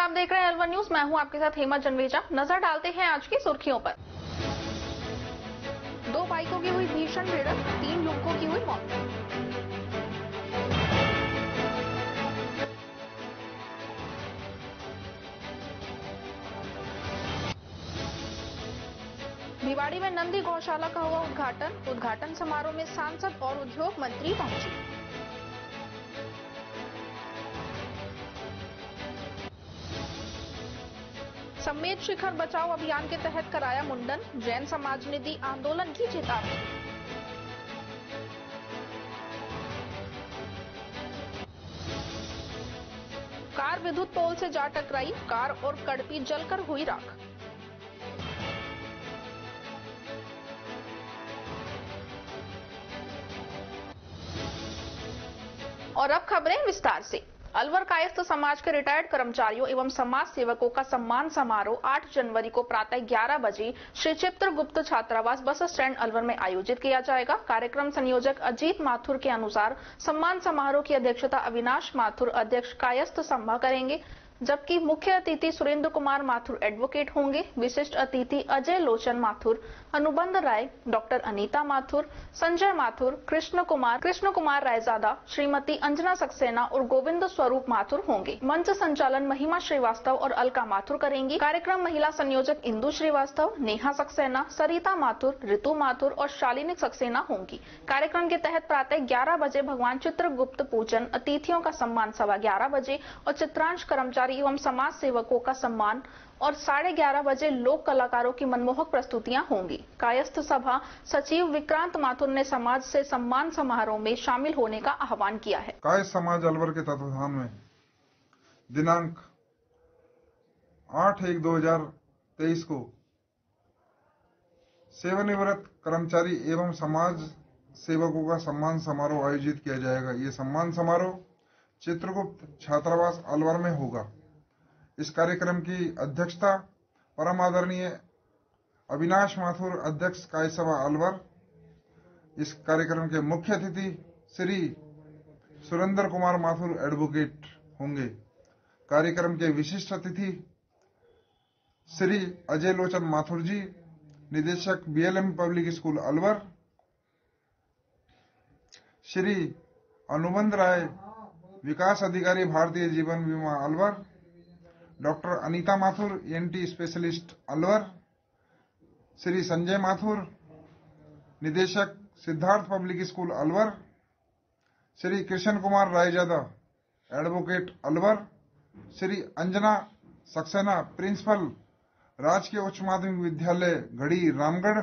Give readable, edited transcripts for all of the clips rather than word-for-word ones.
आप देख रहे हैं अलवर न्यूज। मैं हूं आपके साथ हेमा जनवेजा। नजर डालते हैं आज की सुर्खियों पर। 2 बाइकों की हुई भीषण भिड़ंत, 3 युवकों की हुई मौत। भिवाड़ी में नंदी गौशाला का हुआ उद्घाटन समारोह में सांसद और उद्योग मंत्री पहुंची। सम्मेद शिखर बचाओ अभियान के तहत कराया मुंडन, जैन समाज ने दी आंदोलन की चेतावनी। कार विद्युत पोल से जा टकराई, कार और कड़पी जलकर हुई राख। और अब खबरें विस्तार से। अलवर कायस्थ समाज के रिटायर्ड कर्मचारियों एवं समाज सेवकों का सम्मान समारोह 8 जनवरी को प्रातः 11 बजे श्री चित्रगुप्त छात्रावास बस स्टैंड अलवर में आयोजित किया जाएगा। कार्यक्रम संयोजक अजीत माथुर के अनुसार सम्मान समारोह की अध्यक्षता अविनाश माथुर अध्यक्ष कायस्थ संभा करेंगे, जबकि मुख्य अतिथि सुरेंद्र कुमार माथुर एडवोकेट होंगे। विशिष्ट अतिथि अजय लोचन माथुर, अनुबंध राय, डॉक्टर अनीता माथुर, संजय माथुर, कृष्ण कुमार रायजादा, श्रीमती अंजना सक्सेना और गोविंद स्वरूप माथुर होंगे। मंच संचालन महिमा श्रीवास्तव और अलका माथुर करेंगी। कार्यक्रम महिला संयोजक इंदु श्रीवास्तव, नेहा सक्सेना, सरिता माथुर, ऋतु माथुर और शालिनी सक्सेना होंगी। कार्यक्रम के तहत प्रातः 11 बजे भगवान चित्रगुप्त पूजन, अतिथियों का सम्मान 11:15 बजे और चित्रांश कर्मचारी एवं समाज सेवकों का सम्मान और 11:30 बजे लोक कलाकारों की मनमोहक प्रस्तुतियां होंगी। कायस्थ सभा सचिव विक्रांत माथुर ने समाज से सम्मान समारोह में शामिल होने का आह्वान किया है। कायस्थ समाज अलवर के तत्वाधान में दिनांक 8/1/2023 को सेवानिवृत्त कर्मचारी एवं समाज सेवकों का सम्मान समारोह आयोजित किया जाएगा। ये सम्मान समारोह चित्रगुप्त छात्रावास अलवर में होगा। इस कार्यक्रम की अध्यक्षता परम आदरणीय अविनाश माथुर अध्यक्ष कायस्थ सभा अलवर। इस कार्यक्रम के मुख्य अतिथि श्री सुरेंद्र कुमार माथुर एडवोकेट होंगे। कार्यक्रम के विशिष्ट अतिथि श्री अजय लोचन माथुर जी, निदेशक BLM public school Alwar, Shri Anubandh Rai, विकास अधिकारी भारतीय जीवन बीमा Alwar, doctor Anita Mathur ENT specialist Alwar, Shri Sanjay Mathur, निदेशक Siddharth public school Alwar, Shri Krishna Kumar Raizada advocate Alwar, Shri Anjana Saxena principal राजकीय उच्च माध्यमिक विद्यालय घड़ी रामगढ़,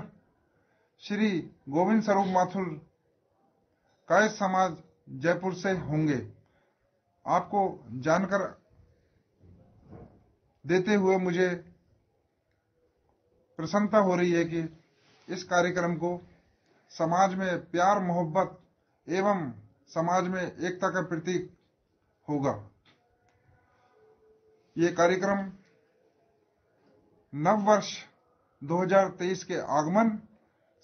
श्री गोविंद स्वरूप माथुर कायस्थ समाज जयपुर से होंगे। आपको जानकर देते हुए मुझे प्रसन्नता हो रही है कि इस कार्यक्रम को समाज में प्यार मोहब्बत एवं समाज में एकता का प्रतीक होगा। ये कार्यक्रम नव वर्ष 2023 के आगमन,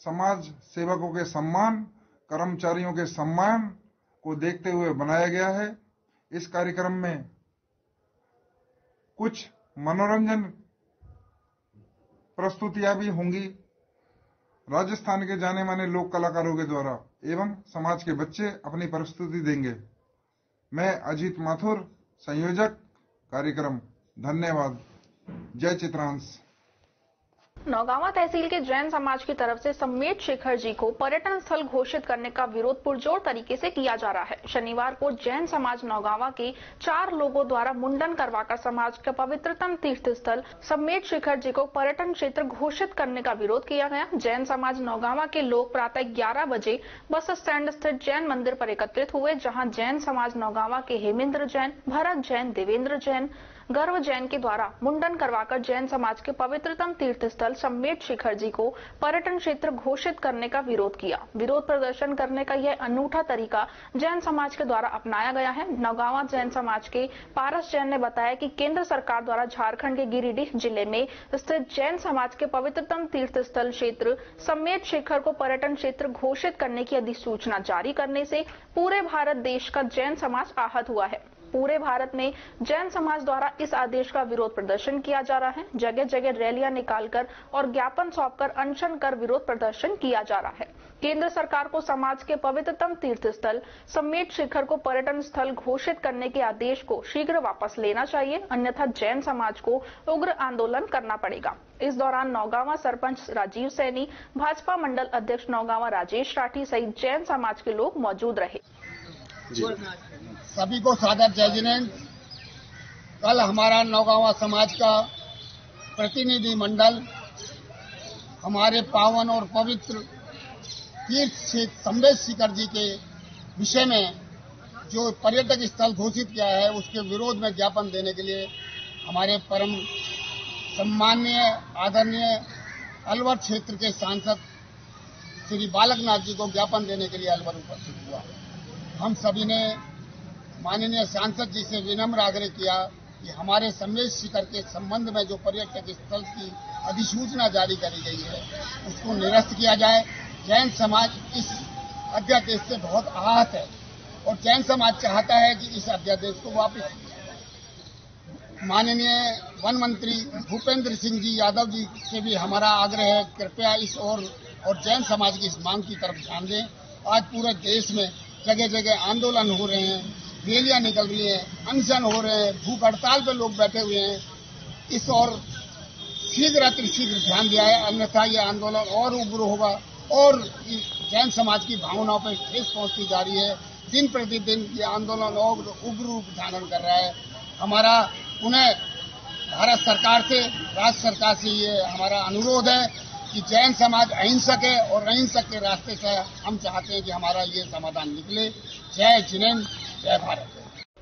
समाज सेवकों के सम्मान, कर्मचारियों के सम्मान को देखते हुए बनाया गया है। इस कार्यक्रम में कुछ मनोरंजन प्रस्तुतियां भी होंगी राजस्थान के जाने माने लोक कलाकारों के द्वारा, एवं समाज के बच्चे अपनी प्रस्तुति देंगे। मैं अजीत माथुर, संयोजक कार्यक्रम। धन्यवाद। जय चित्रांश। नौगांवा तहसील के जैन समाज की तरफ से सम्मेद शिखर जी को पर्यटन स्थल घोषित करने का विरोध पुरजोर तरीके से किया जा रहा है। शनिवार को जैन समाज नौगांवा के 4 लोगों द्वारा मुंडन करवाकर समाज का पवित्रतम तीर्थ स्थल सम्मेद शिखर जी को पर्यटन क्षेत्र घोषित करने का विरोध किया गया। जैन समाज नौगांवा के लोग प्रातः 11 बजे बस स्टैंड स्थित जैन मंदिर पर एकत्रित हुए, जहाँ जैन समाज नौगांवा के हेमेंद्र जैन, भरत जैन, देवेंद्र जैन, गर्व जैन के द्वारा मुंडन करवाकर जैन समाज के पवित्रतम तीर्थ स्थल सम्मेद शिखर जी को पर्यटन क्षेत्र घोषित करने का विरोध किया। विरोध प्रदर्शन करने का यह अनूठा तरीका जैन समाज के द्वारा अपनाया गया है। नौगांवा जैन समाज के पारस जैन ने बताया कि केंद्र सरकार द्वारा झारखंड के गिरिडीह जिले में स्थित जैन समाज के पवित्रतम तीर्थ स्थल क्षेत्र सम्मेद शिखर को पर्यटन क्षेत्र घोषित करने की अधिसूचना जारी करने से पूरे भारत देश का जैन समाज आहत हुआ है। पूरे भारत में जैन समाज द्वारा इस आदेश का विरोध प्रदर्शन किया जा रहा है। जगह जगह रैलियां निकालकर और ज्ञापन सौंपकर अनशन कर विरोध प्रदर्शन किया जा रहा है। केंद्र सरकार को समाज के पवित्रतम तीर्थ स्थल समेत शिखर को पर्यटन स्थल घोषित करने के आदेश को शीघ्र वापस लेना चाहिए, अन्यथा जैन समाज को उग्र आंदोलन करना पड़ेगा। इस दौरान नौगांवा सरपंच राजीव सैनी, भाजपा मंडल अध्यक्ष नौगांवा राजेश राठी सहित जैन समाज के लोग मौजूद रहे। सभी को सादर जय जिनेन्द्र। कल हमारा नौगांवा समाज का प्रतिनिधि मंडल हमारे पावन और पवित्र तीर्थ क्षेत्र संबेश शिखर जी के विषय में जो पर्यटक स्थल घोषित किया है उसके विरोध में ज्ञापन देने के लिए हमारे परम सम्माननीय आदरणीय अलवर क्षेत्र के सांसद श्री बालकनाथ जी को ज्ञापन देने के लिए अलवर उपस्थित हुआ। हम सभी ने माननीय सांसद जी से विनम्र आग्रह किया कि हमारे संबेश शिखर के संबंध में जो पर्यटक स्थल की अधिसूचना जारी करी गई है उसको निरस्त किया जाए। जैन समाज इस अध्यादेश से बहुत आहत है और जैन समाज चाहता है कि इस अध्यादेश को वापस माननीय वन मंत्री भूपेंद्र सिंह जी यादव जी से भी हमारा आग्रह है, कृपया इस और जैन समाज की इस मांग की तरफ ध्यान दें। आज पूरे देश में जगह जगह आंदोलन हो रहे हैं, रैलियां निकल रही हैं, अनशन हो रहे हैं, भूख हड़ताल पे लोग बैठे हुए हैं। इस और शीघ्र अतिशीघ्र ध्यान दिया है, अन्यथा ये आंदोलन और उग्र होगा और जैन समाज की भावनाओं पर ठेस पहुंचती जा रही है। दिन प्रतिदिन ये आंदोलन और उग्र रूप धारण कर रहा है। हमारा उन्हें भारत सरकार से, राज्य सरकार से ये हमारा अनुरोध है कि जैन समाज अहिंसक है और अहिंसक के रास्ते से हम चाहते हैं कि हमारा ये समाधान निकले। जय जिनेन्द्र, जय भारत।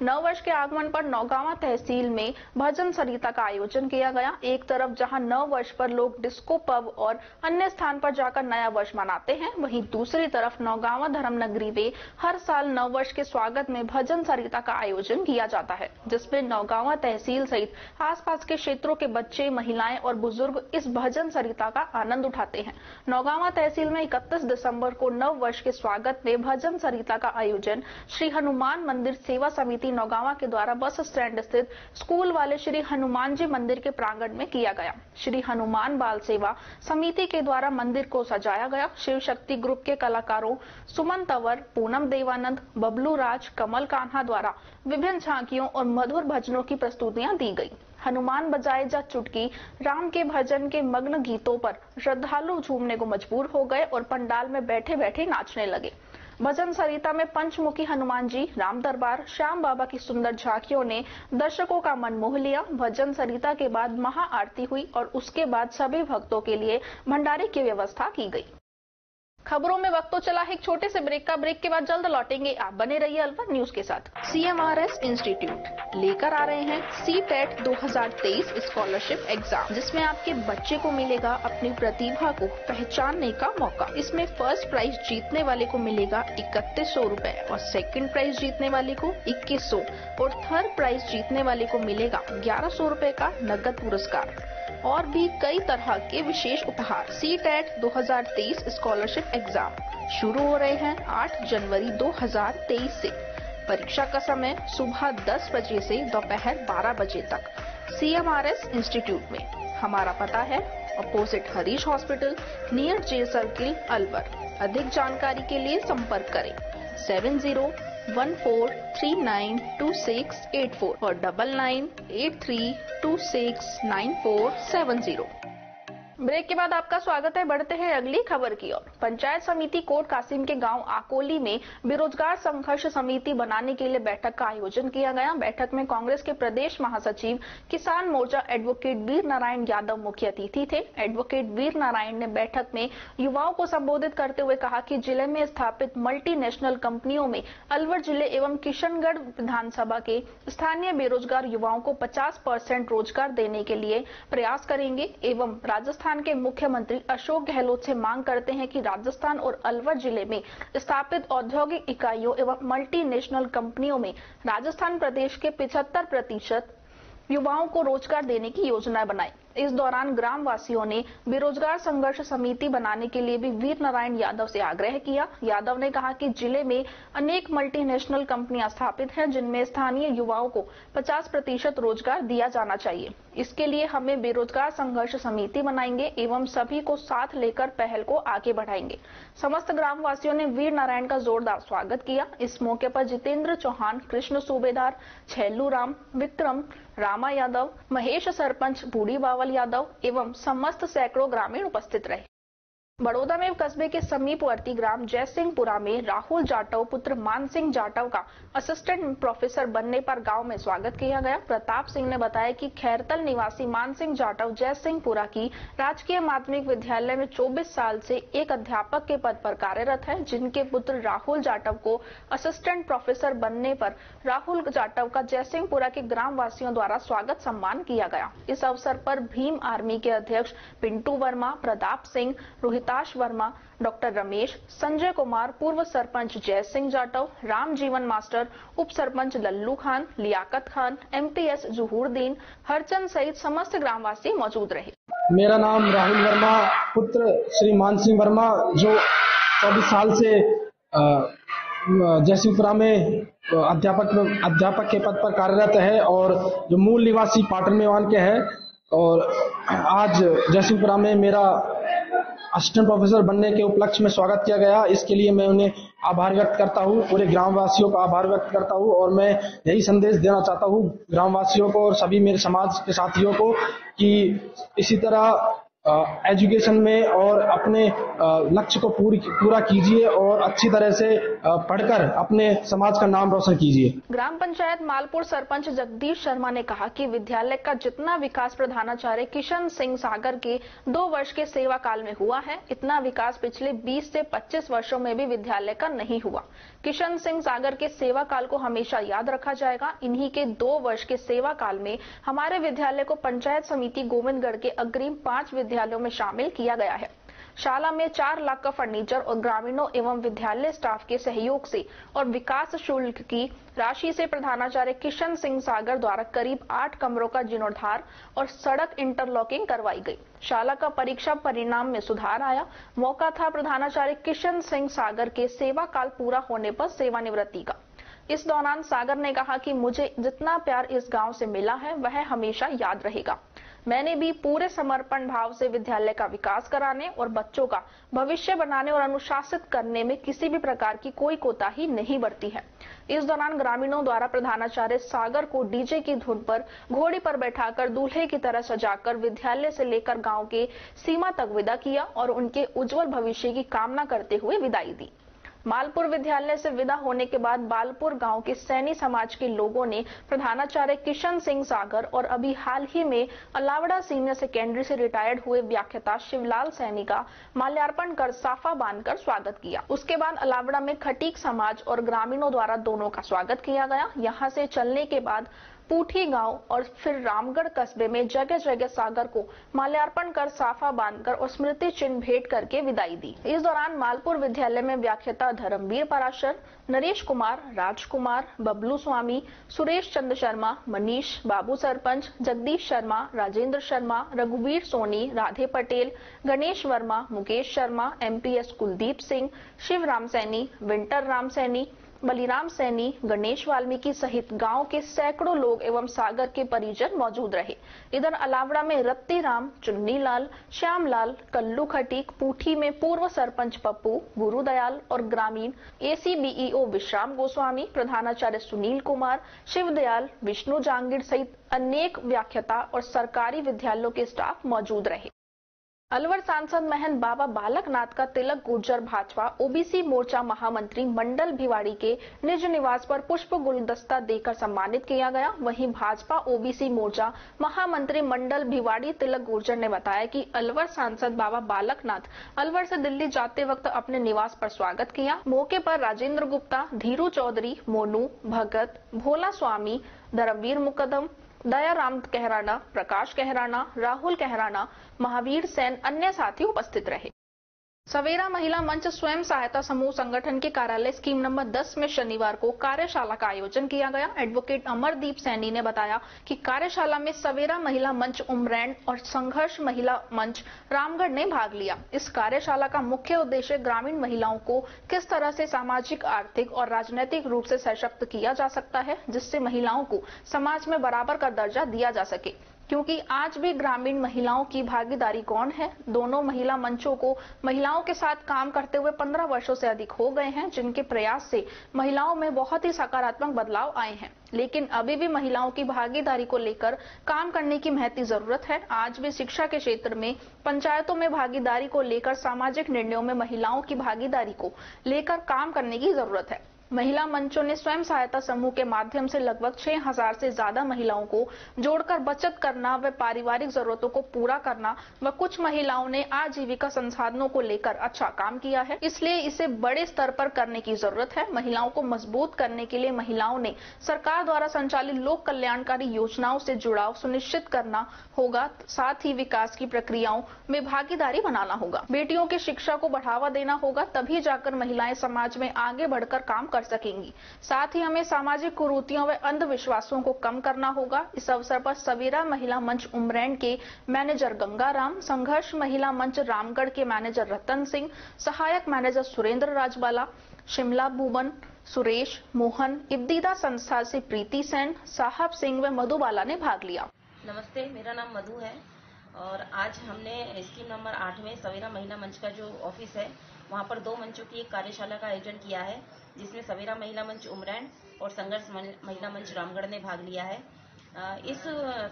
नववर्ष के आगमन पर नौगांवा तहसील में भजन सरिता का आयोजन किया गया। एक तरफ जहां नववर्ष पर लोग डिस्को पब और अन्य स्थान पर जाकर नया वर्ष मनाते हैं, वहीं दूसरी तरफ नौगांवा धर्मनगरी में हर साल नववर्ष के स्वागत में भजन सरिता का आयोजन किया जाता है, जिसमें नौगांवा तहसील सहित आसपास के क्षेत्रों के बच्चे, महिलाएं और बुजुर्ग इस भजन सरिता का आनंद उठाते हैं। नौगांवा तहसील में 31 दिसंबर को नव वर्ष के स्वागत में भजन सरिता का आयोजन श्री हनुमान मंदिर सेवा समिति नौगांवा के द्वारा बस स्टैंड स्थित स्कूल वाले श्री हनुमान जी मंदिर के प्रांगण में किया गया। श्री हनुमान बाल सेवा समिति के द्वारा मंदिर को सजाया गया। शिव शक्ति ग्रुप के कलाकारों सुमन तंवर, पूनम देवानंद, बबलू राज, कमल कान्हा द्वारा विभिन्न झांकियों और मधुर भजनों की प्रस्तुतियां दी गई। हनुमान बजाए जा चुटकी राम के भजन के मग्न गीतों पर श्रद्धालु झूमने को मजबूर हो गए और पंडाल में बैठे बैठे नाचने लगे। भजन सरिता में पंचमुखी हनुमान जी, राम दरबार, श्याम बाबा की सुंदर झांकियों ने दर्शकों का मन मोह लिया। भजन सरिता के बाद महाआरती हुई और उसके बाद सभी भक्तों के लिए भंडारे की व्यवस्था की गई। खबरों में वक्त तो चला है एक छोटे से ब्रेक का। ब्रेक के बाद जल्द लौटेंगे। आप बने रहिए अलवर न्यूज के साथ। CMRS इंस्टीट्यूट लेकर आ रहे हैं CTET 2023 स्कॉलरशिप एग्जाम, जिसमें आपके बच्चे को मिलेगा अपनी प्रतिभा को पहचानने का मौका। इसमें फर्स्ट प्राइज जीतने वाले को मिलेगा 3100 रुपए और सेकंड प्राइज जीतने वाले को 2100 और थर्ड प्राइज जीतने वाले को मिलेगा 1100 रुपए का नकद पुरस्कार और भी कई तरह के विशेष उपहार। CTET 2023 स्कॉलरशिप एग्जाम शुरू हो रहे हैं 8 जनवरी 2023 से। परीक्षा का समय सुबह 10 बजे से दोपहर 12 बजे तक। CMRS इंस्टीट्यूट में। हमारा पता है अपोजिट हरीश हॉस्पिटल, नियर जे सर्किल, अलवर। अधिक जानकारी के लिए संपर्क करें 7014392684 और 9983269470। ब्रेक के बाद आपका स्वागत है। बढ़ते हैं अगली खबर की ओर। पंचायत समिति कोट कासिम के गांव आकोली में बेरोजगार संघर्ष समिति बनाने के लिए बैठक का आयोजन किया गया। बैठक में कांग्रेस के प्रदेश महासचिव किसान मोर्चा एडवोकेट वीर नारायण यादव मुख्य अतिथि थे। एडवोकेट वीर नारायण ने बैठक में युवाओं को संबोधित करते हुए कहा कि जिले में स्थापित मल्टीनेशनल कंपनियों में अलवर जिले एवं किशनगढ़ विधानसभा के स्थानीय बेरोजगार युवाओं को 50% रोजगार देने के लिए प्रयास करेंगे एवं राजस्थान के मुख्यमंत्री अशोक गहलोत से मांग करते हैं कि राजस्थान और अलवर जिले में स्थापित औद्योगिक इकाइयों एवं मल्टीनेशनल कंपनियों में राजस्थान प्रदेश के 75% युवाओं को रोजगार देने की योजना बनाए। इस दौरान ग्राम वासियों ने बेरोजगार संघर्ष समिति बनाने के लिए भी वीर नारायण यादव से आग्रह किया। यादव ने कहा कि जिले में अनेक मल्टीनेशनल कंपनियां स्थापित हैं, जिनमें स्थानीय युवाओं को 50% रोजगार दिया जाना चाहिए। इसके लिए हमें बेरोजगार संघर्ष समिति बनाएंगे एवं सभी को साथ लेकर पहल को आगे बढ़ाएंगे। समस्त ग्राम वासियों ने वीर नारायण का जोरदार स्वागत किया। इस मौके पर जितेंद्र चौहान, कृष्ण सूबेदार, छैलू राम, विक्रम, रामा यादव, महेश सरपंच, बूढ़ी बावल यादव एवं समस्त सैकड़ों ग्रामीण उपस्थित रहे। बड़ौदा में कस्बे के समीपवर्ती ग्राम जयसिंहपुरा में राहुल जाटव पुत्र मान सिंह जाटव का असिस्टेंट प्रोफेसर बनने पर गांव में स्वागत किया गया। प्रताप सिंह ने बताया कि खैरतल निवासी मान सिंह जाटव जयसिंहपुरा की राजकीय माध्यमिक विद्यालय में 24 साल से एक अध्यापक के पद पर कार्यरत है, जिनके पुत्र राहुल जाटव को असिस्टेंट प्रोफेसर बनने पर राहुल जाटव का जयसिंहपुरा के ग्राम वासियों द्वारा स्वागत सम्मान किया गया। इस अवसर पर भीम आर्मी के अध्यक्ष पिंटू वर्मा, प्रताप सिंह, रोहिताश वर्मा, डॉक्टर रमेश, संजय कुमार, पूर्व सरपंच जय सिंह जाटव, राम जीवन मास्टर, उप सरपंच लल्लू खान, लियाकत खान, एमपीएस जुहूरदीन, हरचंद सहित समस्त ग्रामवासी मौजूद रहे। मेरा नाम राहुल वर्मा पुत्र श्री मान सिंह वर्मा, जो 24 साल से जयसिंहपुरा में अध्यापक के पद पर कार्यरत है और जो मूल निवासी पाटन मेवान के है, और आज जयसिंहपुरा में मेरा असिस्टेंट प्रोफेसर बनने के उपलक्ष्य में स्वागत किया गया। इसके लिए मैं उन्हें आभार व्यक्त करता हूँ, पूरे ग्रामवासियों का आभार व्यक्त करता हूँ, और मैं यही संदेश देना चाहता हूँ ग्रामवासियों को और सभी मेरे समाज के साथियों को कि इसी तरह एजुकेशन में और अपने लक्ष्य को पूरा कीजिए और अच्छी तरह से पढ़कर अपने समाज का नाम रोशन कीजिए। ग्राम पंचायत मालपुर सरपंच जगदीश शर्मा ने कहा कि विद्यालय का जितना विकास प्रधानाचार्य किशन सिंह सागर के 2 वर्ष के सेवा काल में हुआ है, इतना विकास पिछले 20 से 25 वर्षों में भी विद्यालय का नहीं हुआ। किशन सिंह सागर के सेवा काल को हमेशा याद रखा जाएगा। इन्हीं के 2 वर्ष के सेवा काल में हमारे विद्यालय को पंचायत समिति गोविंदगढ़ के अग्रिम 5 विद्यालयों में शामिल किया गया है। शाला में 4 लाख का फर्नीचर और ग्रामीणों एवं विद्यालय स्टाफ के सहयोग से और विकास शुल्क की राशि से प्रधानाचार्य किशन सिंह सागर द्वारा करीब 8 कमरों का जीर्णोद्धार और सड़क इंटरलॉकिंग करवाई गई। शाला का परीक्षा परिणाम में सुधार आया। मौका था प्रधानाचार्य किशन सिंह सागर के सेवा काल पूरा होने पर सेवानिवृत्ति का। इस दौरान सागर ने कहा कि मुझे जितना प्यार इस गांव से मिला है वह हमेशा याद रहेगा। मैंने भी पूरे समर्पण भाव से विद्यालय का विकास कराने और बच्चों का भविष्य बनाने और अनुशासित करने में किसी भी प्रकार की कोई कोताही नहीं बरती है। इस दौरान ग्रामीणों द्वारा प्रधानाचार्य सागर को डीजे की धुन पर घोड़ी पर बैठाकर दूल्हे की तरह सजाकर विद्यालय से लेकर गांव के सीमा तक विदा किया और उनके उज्जवल भविष्य की कामना करते हुए विदाई दी। मालपुर विद्यालय से विदा होने के बाद बालपुर गांव के सैनी समाज के लोगों ने प्रधानाचार्य किशन सिंह सागर और अभी हाल ही में अलावड़ा सीनियर सेकेंडरी से रिटायर्ड हुए व्याख्याता शिवलाल सैनी का माल्यार्पण कर साफा बांधकर स्वागत किया। उसके बाद अलावड़ा में खटीक समाज और ग्रामीणों द्वारा दोनों का स्वागत किया गया। यहाँ से चलने के बाद पूठी गांव और फिर रामगढ़ कस्बे में जगह जगह सागर को माल्यार्पण कर साफा बांधकर और स्मृति चिन्ह भेंट करके विदाई दी। इस दौरान मालपुर विद्यालय में व्याख्याता धर्मवीर पराशर, नरेश कुमार, राजकुमार, बबलू स्वामी, सुरेश चंद्र शर्मा, मनीष, बाबू सरपंच, जगदीश शर्मा, राजेंद्र शर्मा, रघुवीर सोनी, राधे पटेल, गणेश वर्मा, मुकेश शर्मा, एमपीएस कुलदीप सिंह, शिवराम सैनी, विंटर राम सैनी, बलिराम सैनी, गणेश वाल्मीकि सहित गांव के सैकड़ों लोग एवं सागर के परिजन मौजूद रहे। इधर अलावड़ा में रत्ती राम, चुन्नी लाल, श्याम लाल, कल्लू खटीक, पूठी में पूर्व सरपंच पप्पू, गुरुदयाल और ग्रामीण एसीबीईओ विश्राम गोस्वामी, प्रधानाचार्य सुनील कुमार, शिवदयाल, विष्णु जांगीर सहित अनेक व्याख्याता और सरकारी विद्यालयों के स्टाफ मौजूद रहे। अलवर सांसद महंत बाबा बालकनाथ का तिलक गुर्जर भाजपा ओबीसी मोर्चा महामंत्री मंडल भिवाड़ी के निज निवास पर पुष्प गुलदस्ता देकर सम्मानित किया गया। वहीं भाजपा ओबीसी मोर्चा महामंत्री मंडल भिवाड़ी तिलक गुर्जर ने बताया कि अलवर सांसद बाबा बालकनाथ अलवर से दिल्ली जाते वक्त अपने निवास पर स्वागत किया। मौके पर राजेंद्र गुप्ता, धीरू चौधरी, मोनू भगत, भोला स्वामी, धर्मवीर मुकदम, दयाराम कहराना, प्रकाश कहराना, राहुल कहराना, महावीर सेन अन्य साथी उपस्थित रहे। सवेरा महिला मंच स्वयं सहायता समूह संगठन के कार्यालय स्कीम नंबर 10 में शनिवार को कार्यशाला का आयोजन किया गया। एडवोकेट अमरदीप सैनी ने बताया कि कार्यशाला में सवेरा महिला मंच उमरैंड और संघर्ष महिला मंच रामगढ़ ने भाग लिया। इस कार्यशाला का मुख्य उद्देश्य ग्रामीण महिलाओं को किस तरह से सामाजिक, आर्थिक और राजनीतिक रूप से सशक्त किया जा सकता है, जिससे महिलाओं को समाज में बराबर का दर्जा दिया जा सके। क्योंकि आज भी ग्रामीण महिलाओं की भागीदारी कौन है। दोनों महिला मंचों को महिलाओं के साथ काम करते हुए 15 वर्षों से अधिक हो गए हैं, जिनके प्रयास से महिलाओं में बहुत ही सकारात्मक बदलाव आए हैं। लेकिन अभी भी महिलाओं की भागीदारी को लेकर काम करने की महती जरूरत है। आज भी शिक्षा के क्षेत्र में, पंचायतों में भागीदारी को लेकर, सामाजिक निर्णयों में महिलाओं की भागीदारी को लेकर काम करने की जरूरत है। महिला मंचों ने स्वयं सहायता समूह के माध्यम से लगभग 6000 से ज्यादा महिलाओं को जोड़कर बचत करना व पारिवारिक जरूरतों को पूरा करना व कुछ महिलाओं ने आजीविका संसाधनों को लेकर अच्छा काम किया है, इसलिए इसे बड़े स्तर पर करने की जरूरत है। महिलाओं को मजबूत करने के लिए महिलाओं ने सरकार द्वारा संचालित लोक कल्याणकारी योजनाओं से जुड़ाव सुनिश्चित करना होगा, साथ ही विकास की प्रक्रियाओं में भागीदारी बनाना होगा। बेटियों की शिक्षा को बढ़ावा देना होगा, तभी जाकर महिलाएं समाज में आगे बढ़कर काम कर सकेंगी। साथ ही हमें सामाजिक कुरीतियों व अंधविश्वासों को कम करना होगा। इस अवसर पर सवेरा महिला मंच उमरैंड के मैनेजर गंगाराम, संघर्ष महिला मंच रामगढ़ के मैनेजर रतन सिंह, सहायक मैनेजर सुरेंद्र राजबाला, शिमला भुवन, सुरेश, मोहन, इब्दीदा संस्था से प्रीति सेन, साहब सिंह व मधुबाला ने भाग लिया। नमस्ते, मेरा नाम मधु है और आज हमने स्कीम नंबर 8 में सवेरा महिला मंच का जो ऑफिस है वहाँ पर 2 मंचों की एक कार्यशाला का आयोजन किया है, जिसमें सवेरा महिला मंच उमरैंड और संघर्ष महिला मंच रामगढ़ ने भाग लिया है। इस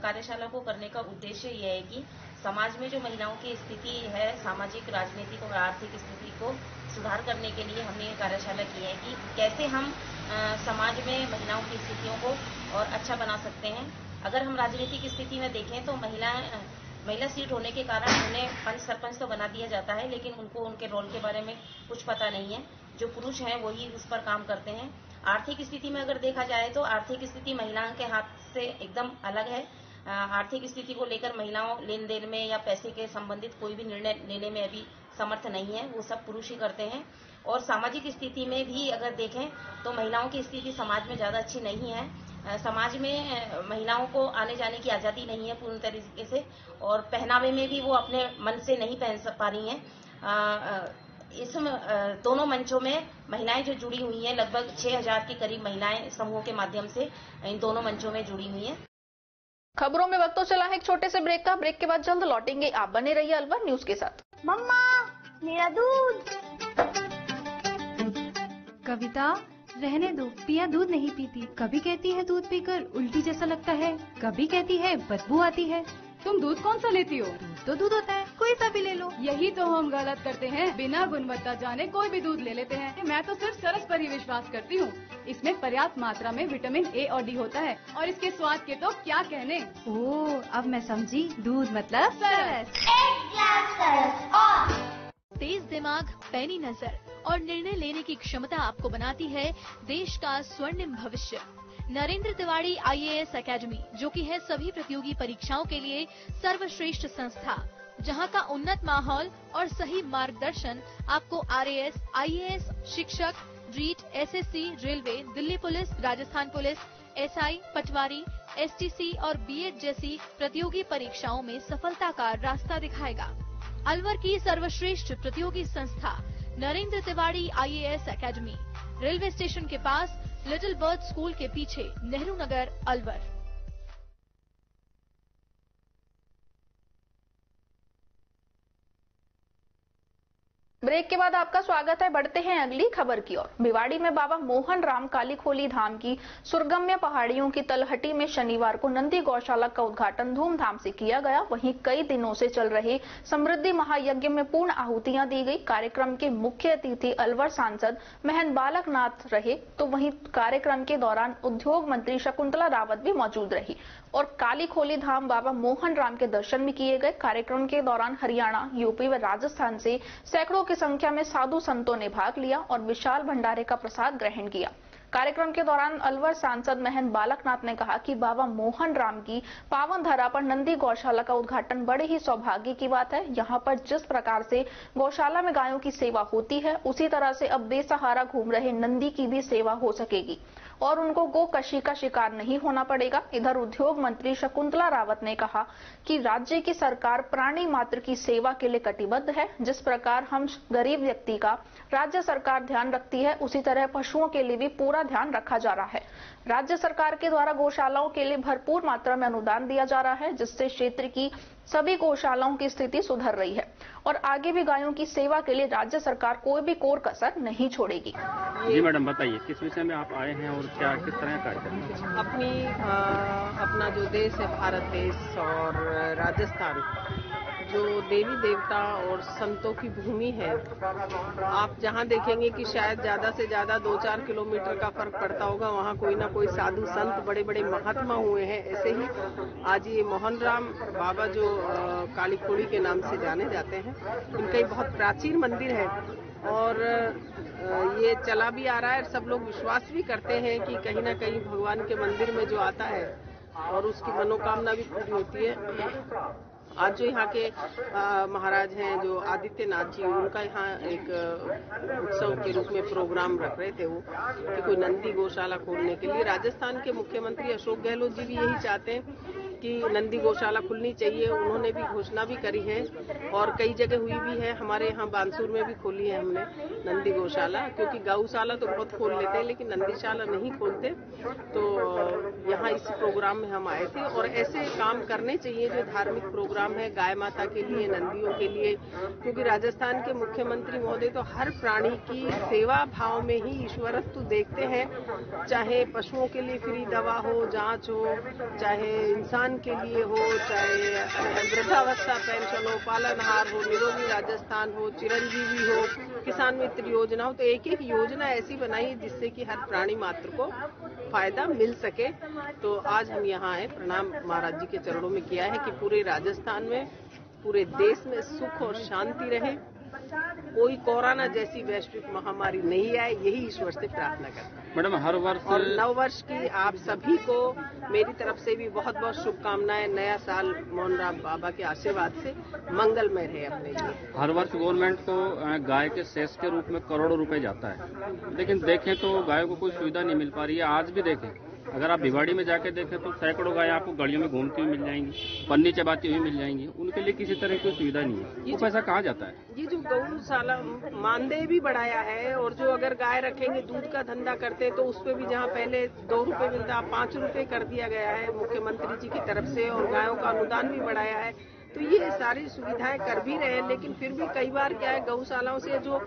कार्यशाला को करने का उद्देश्य यह है कि समाज में जो महिलाओं की स्थिति है, सामाजिक, राजनीतिक और आर्थिक स्थिति को सुधार करने के लिए हमने ये कार्यशाला की है कि कैसे हम समाज में महिलाओं की स्थितियों को और अच्छा बना सकते हैं। अगर हम राजनीतिक स्थिति में देखें तो महिला सीट होने के कारण उन्हें पंच सरपंच तो बना दिया जाता है, लेकिन उनको उनके रोल के बारे में कुछ पता नहीं है। जो पुरुष हैं वही उस पर काम करते हैं। आर्थिक स्थिति में अगर देखा जाए तो आर्थिक स्थिति महिलाओं के हाथ से एकदम अलग है। आर्थिक स्थिति को लेकर महिलाओं लेन देन में या पैसे के संबंधित कोई भी निर्णय लेने में अभी समर्थ नहीं है, वो सब पुरुष ही करते हैं। और सामाजिक स्थिति में भी अगर देखें तो महिलाओं की स्थिति समाज में ज़्यादा अच्छी नहीं है। समाज में महिलाओं को आने जाने की आज़ादी नहीं है पूर्ण तरीके से, और पहनावे में भी वो अपने मन से नहीं पहन पा रही हैं। इस दोनों मंचों में महिलाएं जो जुड़ी हुई हैं, लगभग 6000 के करीब महिलाएं समूह के माध्यम से इन दोनों मंचों में जुड़ी हुई हैं। खबरों में वक्त तो चला है एक छोटे से ब्रेक का। ब्रेक के बाद जल्द लौटेंगे। आप बने रहिए अलवर न्यूज के साथ। मम्मा, मेरा दूध। कविता, रहने दो, पिया दूध नहीं पीती। कभी कहती है दूध पीकर उल्टी जैसा लगता है, कभी कहती है बदबू आती है। तुम दूध कौन सा लेती हो? दूध तो दूध होता है, कोई सा भी ले लो। यही तो हम गलत करते हैं, बिना गुणवत्ता जाने कोई भी दूध ले लेते हैं। मैं तो सिर्फ सरस पर ही विश्वास करती हूँ। इसमें पर्याप्त मात्रा में विटामिन ए और डी होता है और इसके स्वाद के तो क्या कहने। ओह, अब मैं समझी, दूध मतलब सरस। एक ग्लास सरस और तेज दिमाग, पैनी नजर और निर्णय लेने की क्षमता आपको बनाती है देश का स्वर्णिम भविष्य। नरेंद्र तिवारी IAS एकेडमी, जो कि है सभी प्रतियोगी परीक्षाओं के लिए सर्वश्रेष्ठ संस्था, जहां का उन्नत माहौल और सही मार्गदर्शन आपको RAS, IAS, शिक्षक, REET, SSC, railway, Delhi police, Rajasthan police, SI, patwari, STC और BEd जैसी प्रतियोगी परीक्षाओं में सफलता का रास्ता दिखाएगा। अलवर की सर्वश्रेष्ठ प्रतियोगी संस्था Narendra Tiwari IAS academy, railway station के पास, लिटिल बर्ड स्कूल के पीछे, नेहरू नगर, अलवर। ब्रेक के बाद आपका स्वागत है। बढ़ते हैं अगली खबर की ओर। भिवाड़ी में बाबा मोहन राम कालीखोली धाम की सुरगम्य पहाड़ियों की तलहटी में शनिवार को नंदी गौशाला का उद्घाटन धूमधाम से किया गया। वहीं कई दिनों से चल रहे समृद्धि महायज्ञ में पूर्ण आहुतियां दी गई। कार्यक्रम के मुख्य अतिथि अलवर सांसद महंत बालक नाथ रहे, तो वहीं कार्यक्रम के दौरान उद्योग मंत्री शकुंतला रावत भी मौजूद रही और कालीखोली धाम बाबा मोहन राम के दर्शन भी किए गए। कार्यक्रम के दौरान हरियाणा, यूपी व राजस्थान से सैकड़ों की संख्या में साधु संतों ने भाग लिया और विशाल भंडारे का प्रसाद ग्रहण किया। कार्यक्रम के दौरान अलवर सांसद महंत बालकनाथ ने कहा कि बाबा मोहन राम की पावन धरा पर नंदी गौशाला का उद्घाटन बड़े ही सौभाग्य की बात है। यहाँ पर जिस प्रकार से गौशाला में गायों की सेवा होती है, उसी तरह से अब बेसहारा घूम रहे नंदी की भी सेवा हो सकेगी और उनको गोकशी का शिकार नहीं होना पड़ेगा। इधर उद्योग मंत्री शकुंतला रावत ने कहा कि राज्य की सरकार प्राणी मात्र की सेवा के लिए कटिबद्ध है। जिस प्रकार हम गरीब व्यक्ति का राज्य सरकार ध्यान रखती है, उसी तरह पशुओं के लिए भी पूरा ध्यान रखा जा रहा है। राज्य सरकार के द्वारा गौशालाओं के लिए भरपूर मात्रा में अनुदान दिया जा रहा है, जिससे क्षेत्र की सभी गौशालाओं की स्थिति सुधर रही है और आगे भी गायों की सेवा के लिए राज्य सरकार कोई भी कोर कसर नहीं छोड़ेगी। जी मैडम, बताइए किस विषय में आप आए हैं और क्या किस तरह का कार्यक्रम है? अपना जो देश है भारत देश और राजस्थान जो देवी देवता और संतों की भूमि है, आप जहां देखेंगे कि शायद ज्यादा से ज्यादा 2-4 किलोमीटर का फर्क पड़ता होगा, वहां कोई ना कोई साधु संत बड़े बड़े महात्मा हुए हैं। ऐसे ही आज ये मोहन राम बाबा जो काली खोड़ी के नाम से जाने जाते हैं, इनका एक बहुत प्राचीन मंदिर है और ये चला भी आ रहा है। सब लोग विश्वास भी करते हैं कि कहीं ना कहीं भगवान के मंदिर में जो आता है और उसकी मनोकामना भी पूरी होती है। आज जो यहाँ के महाराज हैं जो आदित्यनाथ जी, उनका यहाँ एक उत्सव के रूप में प्रोग्राम रख रहे थे वो कि कोई नंदी गौशाला खोलने के लिए। राजस्थान के मुख्यमंत्री अशोक गहलोत जी भी यही चाहते हैं कि नंदी गौशाला खुलनी चाहिए। उन्होंने भी घोषणा भी करी है और कई जगह हुई भी है। हमारे यहाँ बानसूर में भी खोली है हमने नंदी गौशाला, क्योंकि गौशाला तो बहुत खोल लेते हैं लेकिन नंदीशाला नहीं खोलते। तो यहाँ इस प्रोग्राम में हम आए थे और ऐसे काम करने चाहिए जो धार्मिक प्रोग्राम है गाय माता के लिए, नंदियों के लिए, क्योंकि राजस्थान के मुख्यमंत्री महोदय तो हर प्राणी की सेवा भाव में ही ईश्वरत्व देखते हैं। चाहे पशुओं के लिए फ्री दवा हो, जांच हो, चाहे इंसान के लिए हो, चाहे वृद्धावस्था पेंशन हो, पालनहार हो, निरोगी राजस्थान हो, चिरंजीवी हो, किसान मित्र योजना हो, तो एक एक योजना ऐसी बनाई जिससे कि हर प्राणी मात्र को फायदा मिल सके। तो आज हम यहाँ आए, प्रणाम महाराज जी के चरणों में किया है कि पूरे राजस्थान में, पूरे देश में सुख और शांति रहे, कोई कोरोना जैसी वैश्विक महामारी नहीं आए, यही ईश्वर से प्रार्थना करता है। मैडम, हर वर्ष और नव वर्ष की आप सभी को मेरी तरफ से भी बहुत बहुत शुभकामनाएं। नया साल मोहन राम बाबा के आशीर्वाद से मंगलमय रहे अपने लिए। हर वर्ष गवर्नमेंट को गाय के सेस के रूप में करोड़ों रुपए जाता है, लेकिन देखें तो गायों को कोई सुविधा नहीं मिल पा रही है। आज भी देखें, अगर आप भिवाड़ी में जाके देखें तो सैकड़ों गाय आपको गलियों में घूमती हुई मिल जाएंगी, पन्नी चबाती हुई मिल जाएंगी। उनके लिए किसी तरह की कोई सुविधा नहीं है। वो पैसा कहाँ जाता है? ये जो गौशाला मानदेय भी बढ़ाया है और जो अगर गाय रखेंगे, दूध का धंधा करते हैं तो उस पर भी जहाँ पहले 2 रुपए मिलता है 5 रुपए कर दिया गया है मुख्यमंत्री जी की तरफ से, और गायों का अनुदान भी बढ़ाया है। तो ये सारी सुविधाएं कर भी रहे हैं, लेकिन फिर भी कई बार क्या है, गौशालाओं से जो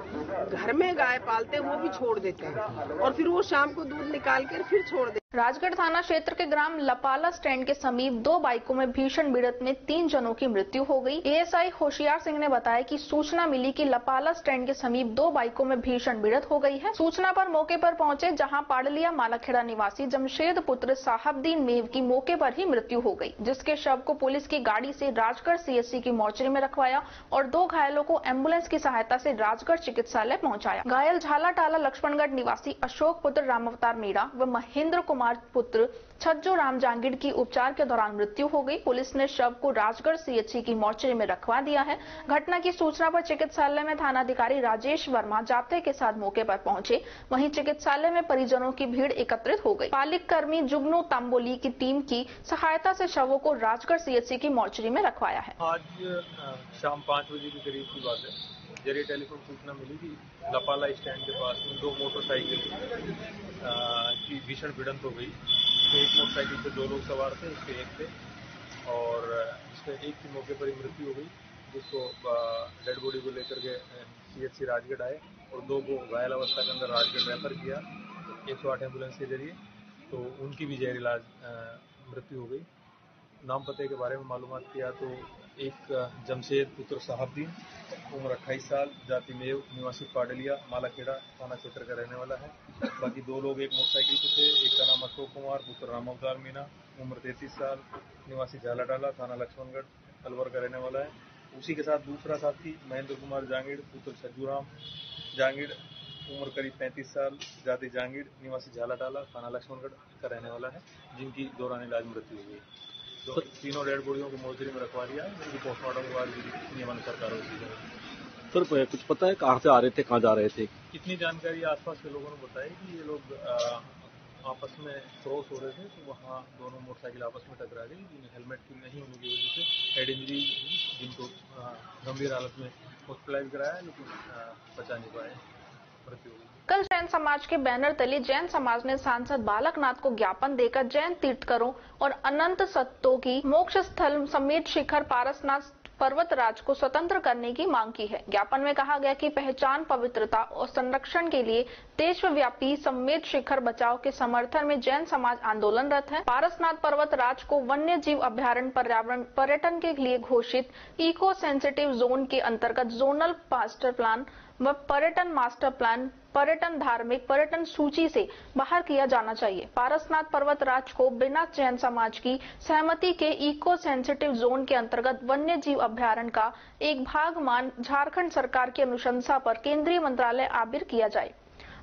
घर में गाय पालते हैं वो भी छोड़ देते हैं और फिर वो शाम को दूध निकाल कर फिर छोड़ देते हैं। राजगढ़ थाना क्षेत्र के ग्राम लपाला स्टैंड के समीप 2 बाइकों में भीषण भिड़ंत में 3 जनों की मृत्यु हो गई। एएसआई होशियार सिंह ने बताया कि सूचना मिली कि लपाला स्टैंड के समीप 2 बाइकों में भीषण भिड़ंत हो गई है। सूचना पर मौके पर पहुंचे जहां पाडलिया मालाखेड़ा निवासी जमशेद पुत्र साहबदीन मेव की मौके पर ही मृत्यु हो गई, जिसके शव को पुलिस की गाड़ी से राजगढ़ सीएचसी की मोर्चरी में रखवाया और 2 घायलों को एम्बुलेंस की सहायता से राजगढ़ चिकित्सालय पहुंचाया। घायल झालाटाला लक्ष्मणगढ़ निवासी अशोक पुत्र रामावतार मीणा व महेंद्र कुमार पुत्र छज्जो राम जांगिड़ की उपचार के दौरान मृत्यु हो गई। पुलिस ने शव को राजगढ़ सीएचसी की मोर्चरी में रखवा दिया है। घटना की सूचना पर चिकित्सालय में थानाधिकारी राजेश वर्मा जाप्ते के साथ मौके पर पहुंचे। वहीं चिकित्सालय में परिजनों की भीड़ एकत्रित हो गई। पालिक कर्मी जुगनू तांबोली की टीम की सहायता से शवों को राजगढ़ सीएचसी की मोर्चरी में रखवाया है। आज शाम 5 बजे के करीब की बात है, जरिए टेलीफोन सूचना मिली कि लपाला स्टैंड के पास में 2 मोटरसाइकिल की भीषण भिड़ंत हो गई। तो एक मोटरसाइकिल पे 2 लोग सवार थे, इस पे एक थे और इसमें एक की मौके पर ही मृत्यु हो गई, जिसको डेड बॉडी को लेकर के सीएचसी राजगढ़ आए और 2 को घायल अवस्था के अंदर राजगढ़ रेफर किया 108 एम्बुलेंस के जरिए। तो उनकी भी जहर इलाज मृत्यु हो गई। नाम पते के बारे में मालूमात किया तो एक जमशेद पुत्र साहबदीन, उम्र 28 साल, जाति मेव, निवासी पाडलिया मालाखेड़ा थाना क्षेत्र का रहने वाला है। बाकी 2 लोग एक मोटरसाइकिल पे थे, एक का नाम अशोक कुमार पुत्र रामावतार मीणा, उम्र 33 साल, निवासी झालाटाला थाना लक्ष्मणगढ़ अलवर का रहने वाला है। उसी के साथ दूसरा साथी महेंद्र कुमार जांगिड़ पुत्र छज्जू राम जांगिड़ उम्र करीब 35 साल, जाति जहांगीर, निवासी झालाटाला, थाना लक्ष्मणगढ़ का रहने वाला है, जिनकी दौरान इलाज मृत्यु हो गई। तो तीनों डेड बॉडियों को मोर्चरी में रखवा दिया है, जिनकी पोस्टमार्टम के बाद नियमानुसार कार्रवाई की जाएगी। सर कुछ पता है कहाँ से आ रहे थे, कहाँ जा रहे थे? इतनी जानकारी आसपास के लोगों ने बताई कि ये लोग आपस में क्रॉस हो रहे थे, तो वहाँ दोनों मोटरसाइकिल आपस में टकरा गई। हेलमेट की नहीं होने की वजह से हेड इंजरी, जिनको गंभीर हालत में हॉस्पिटलाइज कराया, लेकिन बचा नहीं पाए, मृत्यु हो गई। कल जैन समाज के बैनर तले जैन समाज ने सांसद बालकनाथ को ज्ञापन देकर जैन तीर्थकरों और अनंत सत्तों की मोक्ष स्थल समेत शिखर पारसनाथ पर्वतराज को स्वतंत्र करने की मांग की है। ज्ञापन में कहा गया कि पहचान, पवित्रता और संरक्षण के लिए देशव्यापी समेत शिखर बचाव के समर्थन में जैन समाज आंदोलनरत है। पारसनाथ पर्वतराज को वन्य जीव अभ्यारण्य पर्यावरण पर्यटन के लिए घोषित इको सेंसिटिव जोन के अंतर्गत जोनल मास्टर प्लान व पर्यटन मास्टर प्लान, पर्यटन धार्मिक पर्यटन सूची से बाहर किया जाना चाहिए। पारसनाथ पर्वतराज को बिना जैन समाज की सहमति के इको सेंसिटिव जोन के अंतर्गत वन्य जीव अभ्यारण्य का एक भाग मान झारखंड सरकार की अनुशंसा पर केंद्रीय मंत्रालय आबिर किया जाए।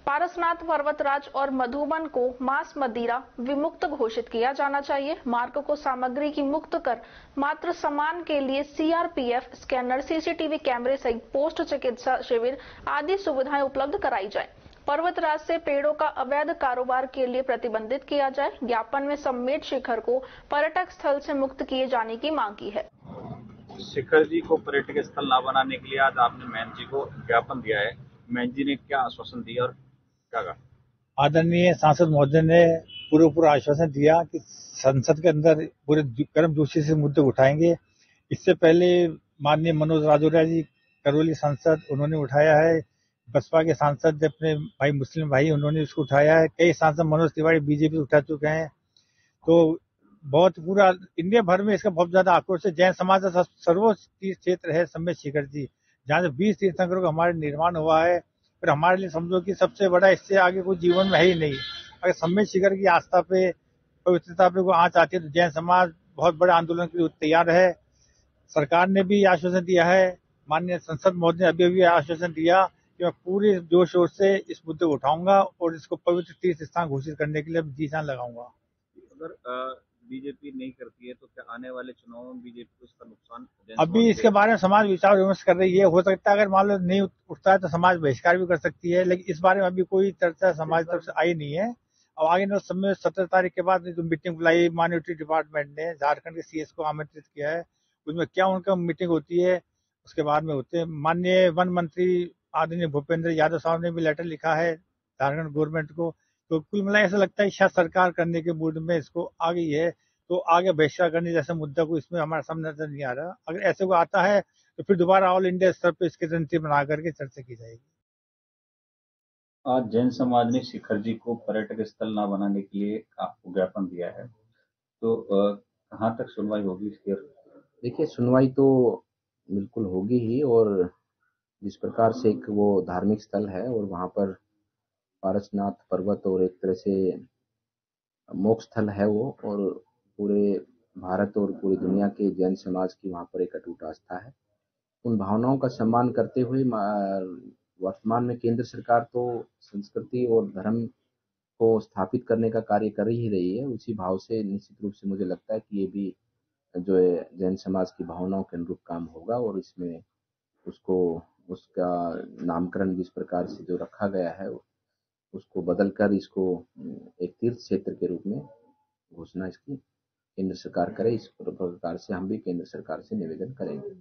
पारसनाथ पर्वतराज और मधुबन को मांस मदिरा विमुक्त घोषित किया जाना चाहिए। मार्ग को सामग्री की मुक्त कर मात्र सामान के लिए सीआरपीएफ स्कैनर, सीसीटीवी कैमरे सहित पोस्ट चिकित्सा शिविर आदि सुविधाएं उपलब्ध कराई जाए। पर्वतराज से पेड़ों का अवैध कारोबार के लिए प्रतिबंधित किया जाए। ज्ञापन में समेत शिखर को पर्यटक स्थल से मुक्त किए जाने की मांग की है। शिखर जी को पर्यटक स्थल न बनाने के लिए आज आपने मैन जी को ज्ञापन दिया है। मैन जी ने क्या आश्वासन दिया और क्या कहा? आदरणीय सांसद महोदय ने पूरा आश्वासन दिया कि संसद के अंदर पूरे गर्मजोशी से मुद्दे उठाएंगे। इससे पहले माननीय मनोज राजौरिया जी करौली सांसद, उन्होंने उठाया है। बसपा के सांसद अपने भाई मुस्लिम भाई, उन्होंने उसको उठाया है। कई सांसद मनोज तिवारी बीजेपी उठा चुके हैं। तो बहुत पूरा इंडिया भर में इसका बहुत ज्यादा आक्रोश है। जैन समाज का सर्वोच्च क्षेत्र है समेत शिखर जी, जहाँ से 20 तीर्थंकरों का हमारे निर्माण हुआ है। फिर हमारे लिए समझो कि सबसे बड़ा इससे आगे कोई जीवन में है ही नहीं। अगर समेत शिखर की आस्था पे, पवित्रता पे कोई आंच आती है तो जैन समाज बहुत बड़े आंदोलन के लिए तैयार है। सरकार ने भी आश्वासन दिया है, माननीय संसद महोदय ने अभी आश्वासन दिया कि मैं पूरे जोश शोर से इस मुद्दे को उठाऊंगा और इसको पवित्र तीर्थ स्थान घोषित करने के लिए जी जान लगाऊंगा। अगर बीजेपी नहीं करती है तो क्या आने वाले चुनावों में बीजेपी को इसका नुकसान? अभी इसके बारे में समाज विचार विमर्श कर रही है। हो सकता है अगर मान लो नहीं उठता है तो समाज बहिष्कार भी कर सकती है, लेकिन इस बारे में अभी कोई चर्चा समाज तरफ से आई नहीं है। अब आगे ने समय 17 तारीख के बाद जो मीटिंग बुलाई माइनॉरिटी डिपार्टमेंट ने, झारखंड के सीएस को आमंत्रित किया है। उसमें क्या उनका मीटिंग होती है उसके बाद में होते हैं। माननीय वन मंत्री आदरणीय भूपेंद्र यादव साहब ने भी लेटर लिखा है झारखंड गवर्नमेंट को। तो कुल मिला ऐसा लगता है शायद सरकार करने के मूड में इसको आ गई है, तो आगे बहिष्कार करने जैसे मुद्दा को इसमें हमारे सामने नजर नहीं आ रहा। अगर ऐसे को आता है तो फिर दोबारा ऑल इंडिया स्तर पर इसकी रणनीति बना करके चर्चा की जाएगी। आज जैन समाज ने शिखर जी को पर्यटक स्थल न बनाने के लिए आपको ज्ञापन दिया है, तो कहाँ तक सुनवाई होगी इसकी? देखिए, सुनवाई तो बिल्कुल होगी ही, और जिस प्रकार से एक वो धार्मिक स्थल है और वहाँ पर पारसनाथ पर्वत और एक तरह से मोक्ष स्थल है वो, और पूरे भारत और पूरी दुनिया के जैन समाज की वहाँ पर एक अटूट आस्था है। उन भावनाओं का सम्मान करते हुए वर्तमान में केंद्र सरकार तो संस्कृति और धर्म को स्थापित करने का कार्य कर ही रही है। उसी भाव से निश्चित रूप से मुझे लगता है कि ये भी जो है जैन समाज की भावनाओं के अनुरूप काम होगा, और इसमें उसको उसका नामकरण जिस प्रकार से जो रखा गया है उसको बदलकर इसको एक तीर्थ क्षेत्र के रूप में घोषणा इसकी केंद्र सरकार करे। इस प्रकार से हम भी केंद्र सरकार से निवेदन करेंगे।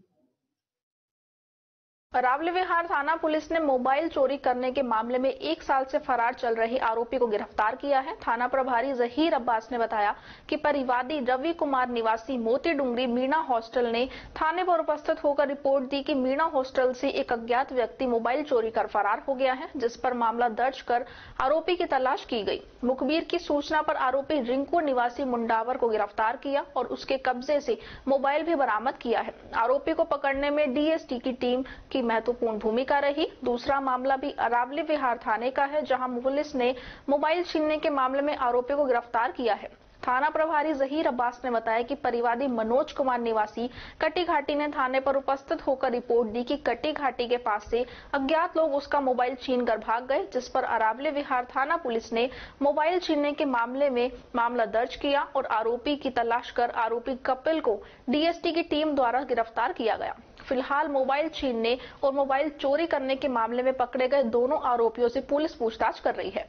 अरावली विहार थाना पुलिस ने मोबाइल चोरी करने के मामले में 1 साल से फरार चल रहे आरोपी को गिरफ्तार किया है। थाना प्रभारी जहीर अब्बास ने बताया कि परिवादी रवि कुमार निवासी मोती डूंगरी मीणा हॉस्टल ने थाने पर उपस्थित होकर रिपोर्ट दी कि मीणा हॉस्टल से एक अज्ञात व्यक्ति मोबाइल चोरी कर फरार हो गया है, जिस पर मामला दर्ज कर आरोपी की तलाश की गई। मुखबिर की सूचना पर आरोपी रिंकू निवासी मुंडावर को गिरफ्तार किया और उसके कब्जे से मोबाइल भी बरामद किया है। आरोपी को पकड़ने में डीएसटी की टीम की महत्वपूर्ण भूमिका रही। दूसरा मामला भी अरावली विहार थाने का है, जहां पुलिस ने मोबाइल छीनने के मामले में आरोपी को गिरफ्तार किया है। थाना प्रभारी जहीर अब्बास ने बताया कि परिवादी मनोज कुमार निवासी कटी घाटी ने थाने पर उपस्थित होकर रिपोर्ट दी कि कटी घाटी के पास से अज्ञात लोग उसका मोबाइल छीनकर भाग गए, जिस पर अरावली विहार थाना पुलिस ने मोबाइल छीनने के मामले में मामला दर्ज किया और आरोपी की तलाश कर आरोपी कपिल को डीएसटी की टीम द्वारा गिरफ्तार किया गया। फिलहाल मोबाइल छीनने और मोबाइल चोरी करने के मामले में पकड़े गए दोनों आरोपियों से पुलिस पूछताछ कर रही है।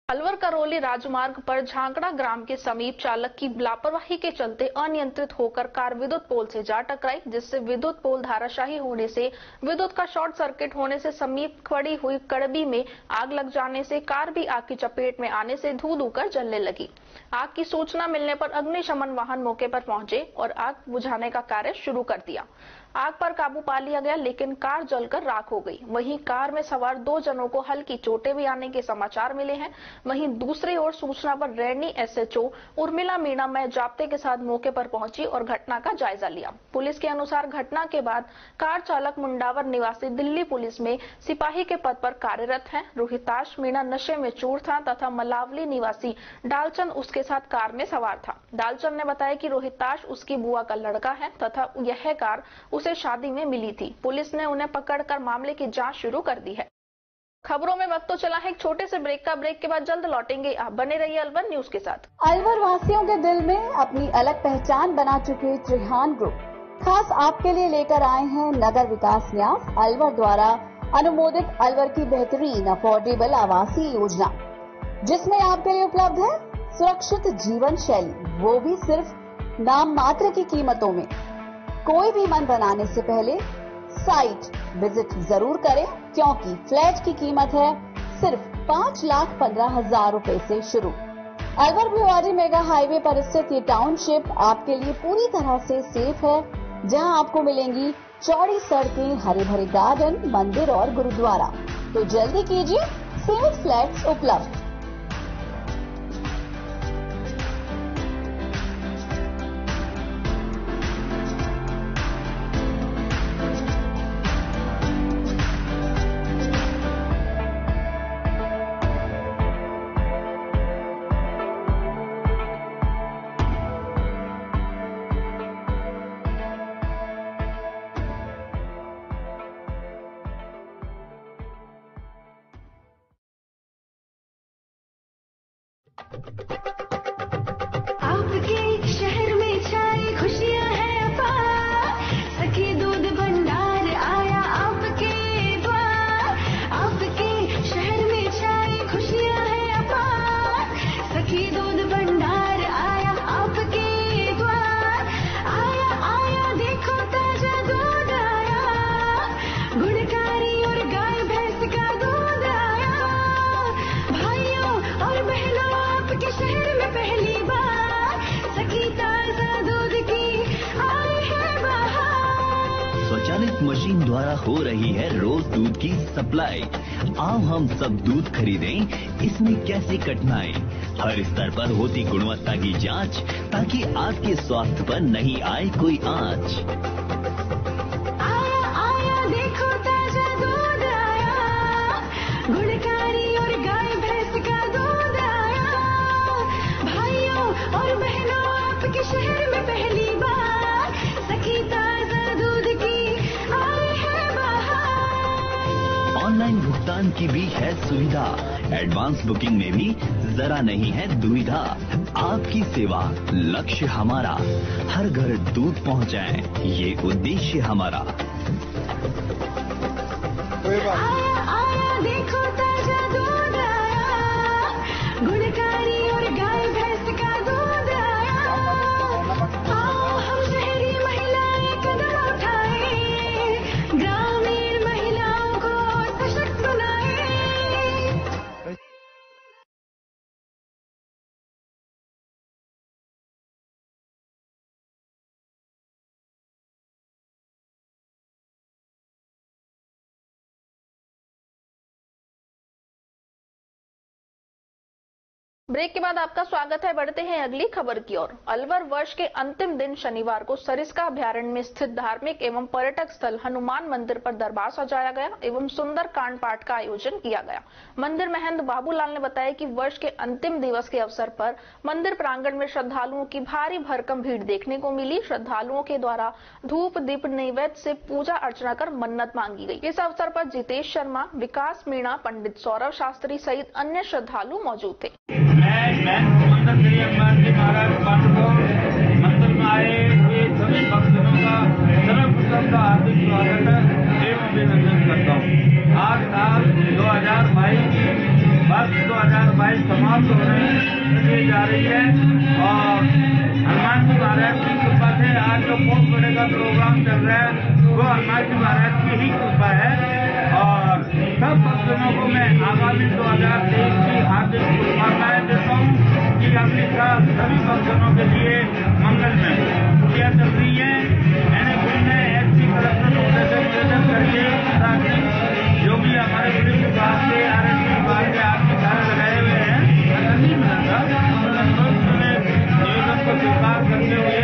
अलवर करौली राजमार्ग पर झांकड़ा ग्राम के समीप चालक की लापरवाही के चलते अनियंत्रित होकर कार विद्युत पोल से जा टकराई, जिससे विद्युत पोल धाराशाही होने से विद्युत का शॉर्ट सर्किट होने से समीप खड़ी हुई कड़बी में आग लग जाने से कार भी आग की चपेट में आने से धू धू कर जलने लगी। आग की सूचना मिलने पर अग्निशमन वाहन मौके पर पहुंचे और आग बुझाने का कार्य शुरू कर दिया। आग पर काबू पा लिया गया, लेकिन कार जलकर राख हो गई। वहीं कार में सवार 2 जनों को हल्की चोटें भी आने के समाचार मिले हैं। वहीं दूसरी ओर सूचना पर रैनी एसएचओ उर्मिला मीणा में जाब्ते के साथ मौके पर पहुंची और घटना का जायजा लिया। पुलिस के अनुसार घटना के बाद कार चालक मुंडावर निवासी दिल्ली पुलिस में सिपाही के पद पर कार्यरत है। रोहिताश मीणा नशे में चूर था तथा मलावली निवासी डालचंद उसके साथ कार में सवार था। डालचंद ने बताया कि रोहिताश उसकी बुआ का लड़का है तथा यह कार उसे शादी में मिली थी। पुलिस ने उन्हें पकड़कर मामले की जांच शुरू कर दी है। खबरों में वक्त तो चला है एक छोटे से ब्रेक का। ब्रेक के बाद जल्द लौटेंगे। आप बने रहिए अलवर न्यूज के साथ। अलवर वासियों के दिल में अपनी अलग पहचान बना चुके त्रिहान ग्रुप खास आपके लिए लेकर आए हैं नगर विकास न्यास अलवर द्वारा अनुमोदित अलवर की बेहतरीन अफोर्डेबल आवासीय योजना, जिसमें आपके लिए उपलब्ध है सुरक्षित जीवन शैली, वो भी सिर्फ नाम मात्र की कीमतों में। कोई भी मन बनाने से पहले साइट विजिट जरूर करें, क्योंकि फ्लैट की कीमत है सिर्फ 5,15,000 रुपए से शुरू। अलवर भिवाड़ी मेगा हाईवे पर स्थित ये टाउनशिप आपके लिए पूरी तरह से सेफ है, जहां आपको मिलेंगी चौड़ी सड़कें, हरे भरे गार्डन, मंदिर और गुरुद्वारा। तो जल्दी कीजिए, सेफ फ्लैट्स उपलब्ध। आपके शहर में छाई खुशियां हैं अपार, सखी दूध भंडार आया आपके द्वार। आपके शहर में छाई खुशियां हैं अपार, सखी दूध भंडार आया आपके द्वार। आया आया देखो ताजा दूध आया, गुणकारी और गाय भैंस का दूध आया। भाइयों और बहनों आपके शहर में पहली बार सखी ताजा दूध की आई है बहार। स्वचालित मशीन द्वारा हो रही है रोज दूध की सप्लाई। आओ हम सब दूध खरीदें, इसमें कैसे कठिनाई। हर स्तर पर होती गुणवत्ता की जांच, ताकि आपके स्वास्थ्य पर नहीं आए कोई आंच। आया आया देखो ताजा दूध आया, गुणकारी और गाय भैंस का दूध आया। भाइयों और बहनों आपके शहर में पहली बार सखी ताजा दूध की आई है बहार। ऑनलाइन भुगतान की भी है सुविधा, एडवांस बुकिंग में भी जरा नहीं है दुविधा। आपकी सेवा लक्ष्य हमारा, हर घर दूध पहुंचाएं, ये उद्देश्य हमारा। आया आया देखो ताजा दूध आया, गुणकारी और गाय भैंस का दूध आया। आओ हम शहरी महिलाएं कदम उठाएं, ग्रामीण महिलाओं को सशक्त बनाएं। ब्रेक के बाद आपका स्वागत है। बढ़ते हैं अगली खबर की ओर। अलवर वर्ष के अंतिम दिन शनिवार को सरिस्का अभ्यारण्य में स्थित धार्मिक एवं पर्यटक स्थल हनुमान मंदिर पर दरबार सजाया गया एवं सुंदर कांड पाठ का आयोजन किया गया। मंदिर महंत बाबूलाल ने बताया कि वर्ष के अंतिम दिवस के अवसर पर मंदिर प्रांगण में श्रद्धालुओं की भारी भरकम भीड़ देखने को मिली। श्रद्धालुओं के द्वारा धूप दीप नैवेद्य से पूजा अर्चना कर मन्नत मांगी गई। इस अवसर पर जितेश शर्मा, विकास मीणा, पंडित सौरभ शास्त्री सहित अन्य श्रद्धालु मौजूद थे। महाराज को मंदिर में आए हुए सभी भक्तों का सर्वप्रथम का हार्दिक स्वागत एवं अभिनंदन करता हूँ। आज साल 2022 वर्ष 2022 समाप्त होने जा रही है और हनुमान जी महाराज की कृपा से आज जो बहुत बड़े का प्रोग्राम चल रहा है वो हनुमान जी महाराज की ही कृपा है और सब भक्तों को मैं आगामी 2023 की हार्दिक शुभकामनाएं देता हूँ कि अगली साल सभी भक्तों के लिए मंगलमय पूजा चल रही है। मैंने बोलने एसपी कलेक्टर महोदय से निवेदन करिए ताकि जो भी हमारे पुलिस विभाग के आरएसपी विभाग के आपके कार्य लगाए हुए हैं नहीं मिलता निवेदन को स्वीकार करते हुए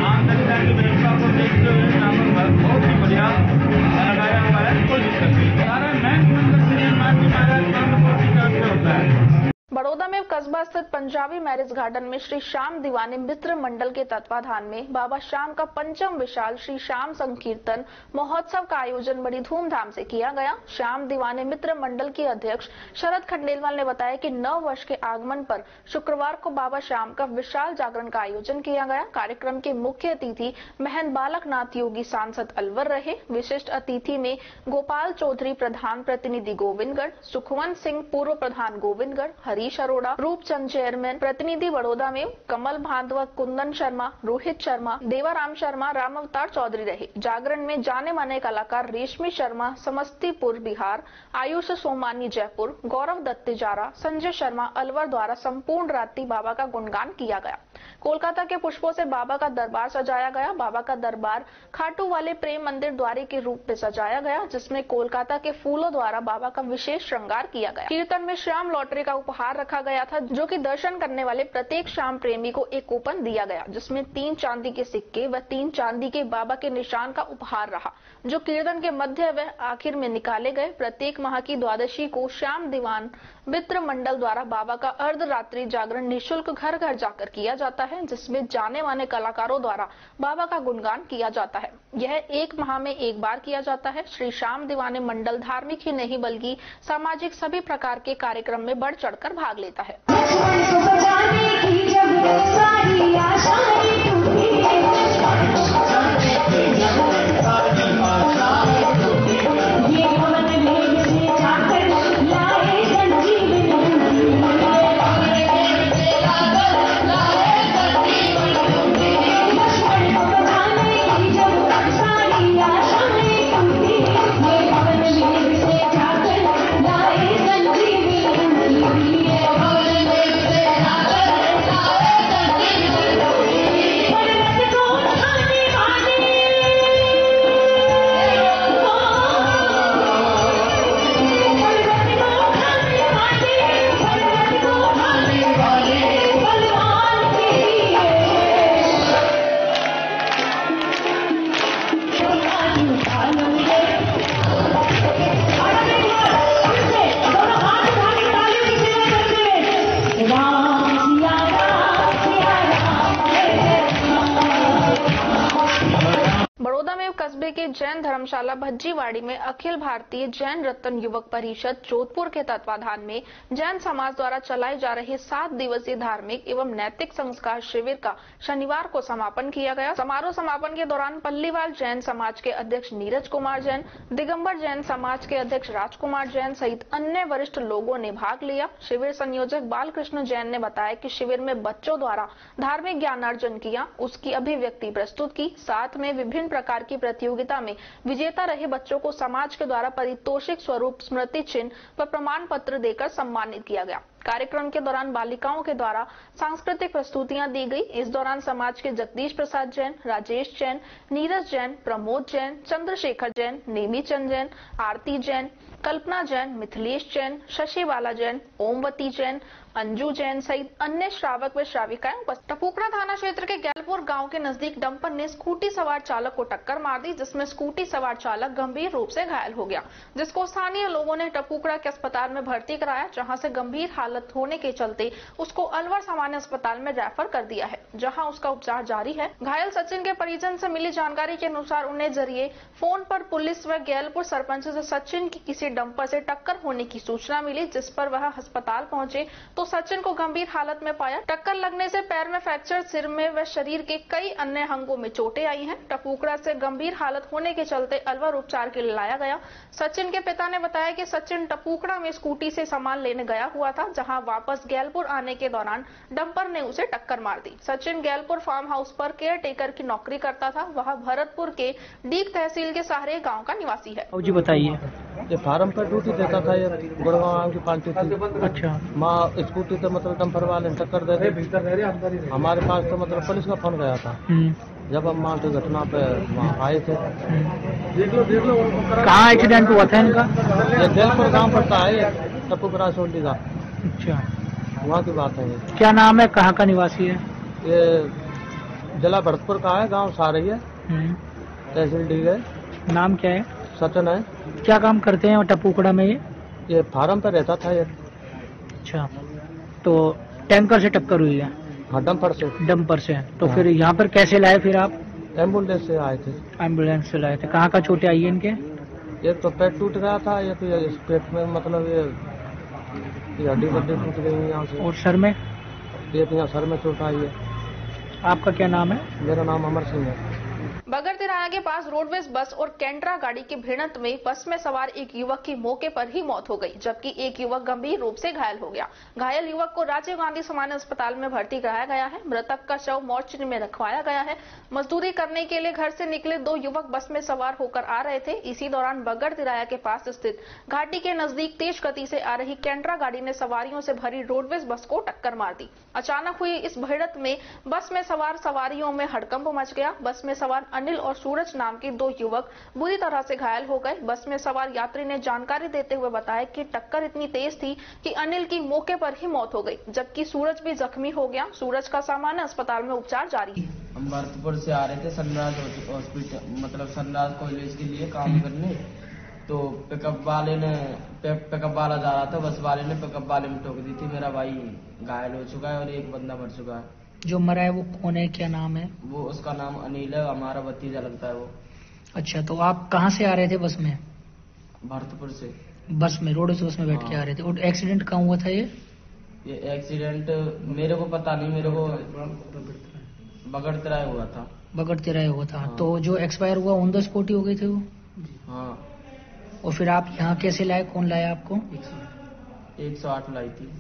आम जनता की व्यवस्था को देखते हुए यहाँ पर बहुत ही बढ़िया लगाया हुआ है। कोई दिक्कत नहीं। सारा मैन मंदिर से हनुमान जी महाराज बंद होता है। बड़ौदा में कस्बा स्थित पंजाबी मैरिज गार्डन में श्री श्याम दीवाने मित्र मंडल के तत्वाधान में बाबा श्याम का पंचम विशाल श्री श्याम संकीर्तन महोत्सव का आयोजन बड़ी धूमधाम से किया गया। श्याम दीवाने मित्र मंडल के अध्यक्ष शरद खंडेलवाल ने बताया कि 9 वर्ष के आगमन पर शुक्रवार को बाबा श्याम का विशाल जागरण का आयोजन किया गया। कार्यक्रम के मुख्य अतिथि महंत बालकनाथ योगी सांसद अलवर रहे। विशिष्ट अतिथि में गोपाल चौधरी प्रधान प्रतिनिधि गोविंदगढ़, सुखवंत सिंह पूर्व प्रधान गोविंदगढ़, हरीश अरोड़ा, रूपचंद चेयरमैन प्रतिनिधि बड़ौदा में, कमल भादवा, कुंदन शर्मा, रोहित शर्मा, देवाराम शर्मा, राम अवतार चौधरी रहे। जागरण में जाने माने कलाकार रेशमी शर्मा समस्तीपुर बिहार, आयुष सोमानी जयपुर, गौरव दत्तेजारा, संजय शर्मा अलवर द्वारा संपूर्ण रात्रि बाबा का गुणगान किया गया। कोलकाता के पुष्पों से बाबा का दरबार सजाया गया। बाबा का दरबार खाटू वाले प्रेम मंदिर द्वारे के रूप में सजाया गया, जिसमें कोलकाता के फूलों द्वारा बाबा का विशेष श्रृंगार किया गया। कीर्तन में श्याम लॉटरी का उपहार रखा गया था, जो कि दर्शन करने वाले प्रत्येक श्याम प्रेमी को एक कूपन दिया गया, जिसमें 3 चांदी के सिक्के व 3 चांदी के बाबा के निशान का उपहार रहा, जो कीर्तन के मध्य व आखिर में निकाले गए। प्रत्येक माह की द्वादशी को श्याम दीवान मित्र मंडल द्वारा बाबा का अर्धरात्रि जागरण निःशुल्क घर घर जाकर किया जाता है, जिसमें जाने माने कलाकारों द्वारा बाबा का गुणगान किया जाता है। यह 1 माह में एक बार किया जाता है। श्री श्याम दीवाने मंडल धार्मिक ही नहीं बल्कि सामाजिक सभी प्रकार के कार्यक्रम में बढ़ चढ़कर भाग लेता है। कस्बे के जैन धर्मशाला भज्जीवाड़ी में अखिल भारतीय जैन रत्न युवक परिषद जोधपुर के तत्वाधान में जैन समाज द्वारा चलाई जा रही 7 दिवसीय धार्मिक एवं नैतिक संस्कार शिविर का शनिवार को समापन किया गया। समारोह समापन के दौरान पल्लीवाल जैन समाज के अध्यक्ष नीरज कुमार जैन, दिगंबर जैन समाज के अध्यक्ष राजकुमार जैन सहित अन्य वरिष्ठ लोगों ने भाग लिया। शिविर संयोजक बालकृष्ण जैन ने बताया कि शिविर में बच्चों द्वारा धार्मिक ज्ञानार्जन किया, उसकी अभिव्यक्ति प्रस्तुत की, साथ में विभिन्न प्रकार की प्रतियोगिता में विजेता रहे बच्चों को समाज के द्वारा पारितोषिक स्वरूप स्मृति चिन्ह व प्रमाण पत्र देकर सम्मानित किया गया। कार्यक्रम के दौरान बालिकाओं के द्वारा सांस्कृतिक प्रस्तुतियां दी गई। इस दौरान समाज के जगदीश प्रसाद जैन, राजेश जैन, नीरज जैन, प्रमोद जैन, चंद्रशेखर जैन, नेमी चंद जैन, आरती जैन, कल्पना जैन, मिथिलेश जैन, शशि बाला जैन, ओमवती जैन, अंजू जैन सहित अन्य श्रावक व श्राविकाएं उपस्थित। टपुकड़ा थाना क्षेत्र के गैलपुर गांव के नजदीक डंपर ने स्कूटी सवार चालक को टक्कर मार दी, जिसमें स्कूटी सवार चालक गंभीर रूप से घायल हो गया, जिसको स्थानीय लोगों ने टपुकड़ा के अस्पताल में भर्ती कराया, जहां से गंभीर हालत होने के चलते उसको अलवर सामान्य अस्पताल में रेफर कर दिया है, जहां उसका उपचार जारी है। घायल सचिन के परिजन से मिली जानकारी के अनुसार उन्हें जरिए फोन पर पुलिस व गैलपुर सरपंच से सचिन की किसी डंपर से टक्कर होने की सूचना मिली, जिस पर वह अस्पताल पहुंचे तो सचिन को गंभीर हालत में पाया। टक्कर लगने से पैर में फ्रैक्चर, सिर में व शरीर के कई अन्य अंगों में चोटें आई हैं। टपुकड़ा से गंभीर हालत होने के चलते अलवर उपचार के लिए लाया गया। सचिन के पिता ने बताया कि सचिन टपुकड़ा में स्कूटी से सामान लेने गया हुआ था, जहां वापस गैलपुर आने के दौरान डंपर ने उसे टक्कर मार दी। सचिन गैलपुर फार्म हाउस पर केयर टेकर की नौकरी करता था। वह भरतपुर के डीग तहसील के सहारे गाँव का निवासी है। जी बताइए। ये फार्म पर ड्यूटी देता था, ये गुड़गांव की पार्टी थी। अच्छा। माँ स्कूटी तो मतलब डंपर वाले ने टक्कर दे दी। हमारे पास तो मतलब पुलिस का फोन गया था। जब हम वहाँ की घटना पे वहाँ आए थे। कहाँ एक्सीडेंट हुआ था इनका? ये गैलपुर गाँव पड़ता है, टपुकड़ा सोल्डी का। अच्छा, वहाँ की बात है। ये क्या नाम है, कहाँ का निवासी है? ये जिला भरतपुर का है, गाँव सारही है, तहसील डी है। नाम क्या है? सचिन है। क्या काम करते हैं टपुकड़ा में? ये फार्म पे रहता था ये। अच्छा, तो टैंकर से टक्कर हुई है? हाँ, डंपर से। डंपर से। तो फिर यहाँ पर कैसे लाए फिर आप? एम्बुलेंस से आए थे। एम्बुलेंस से लाए थे। कहाँ का चोटें आई है इनके? एक तो पेट टूट गया था, एक इस पेट में मतलब ये हड्डी वड्डी टूट गई यहाँ से। और सर में? एक यहाँ सर में चोट आई है। आपका क्या नाम है? मेरा नाम अमर सिंह है। बगर तिराया के पास रोडवेज बस और कैंट्रा गाड़ी की भिड़ंत में बस में सवार एक युवक की मौके पर ही मौत हो गई, जबकि एक युवक गंभीर रूप से घायल हो गया। घायल युवक को राजीव गांधी सामान्य अस्पताल में भर्ती कराया गया है। मृतक का शव मोर्चरी में रखवाया गया है। मजदूरी करने के लिए घर से निकले दो युवक बस में सवार होकर आ रहे थे। इसी दौरान बगर तिराया के पास स्थित घाटी के नजदीक तेज गति से आ रही कैंट्रा गाड़ी ने सवारियों से भरी रोडवेज बस को टक्कर मार दी। अचानक हुई इस भिड़ंत में बस में सवार सवारियों में हड़कंप मच गया। बस में सवार अनिल और सूरज नाम के दो युवक बुरी तरह से घायल हो गए। बस में सवार यात्री ने जानकारी देते हुए बताया कि टक्कर इतनी तेज थी कि अनिल की मौके पर ही मौत हो गई, जबकि सूरज भी जख्मी हो गया। सूरज का सामान्य अस्पताल में उपचार जारी है। हम भरतपुर से आ रहे थे सनराज हॉस्पिटल, मतलब सनराज कॉलेज के लिए काम करने। तो पिकअप वाला जा रहा था, बस वाले ने पिकअप वाले में ठोक दी थी। मेरा भाई घायल हो चुका है और एक बंदा मर चुका है। जो मरा है वो कौन है, क्या नाम है? वो उसका नाम अनिल है, हमारा भतीजा लगता है वो। अच्छा, तो आप कहाँ से आ रहे थे बस में? भरतपुर से। बस में, रोड से बस में बैठ के आ रहे थे। और एक्सीडेंट कहाँ हुआ था ये एक्सीडेंट मेरे को पता नहीं, मेरे को बगड़ तिराया हुआ था। बगड़ तिराया हुआ था। हाँ। तो जो एक्सपायर हुआ ऑन द स्पॉट ही हो गए थे वो? हाँ। और फिर आप यहाँ कैसे लाए, कौन लाया आपको? 108 लाई थी।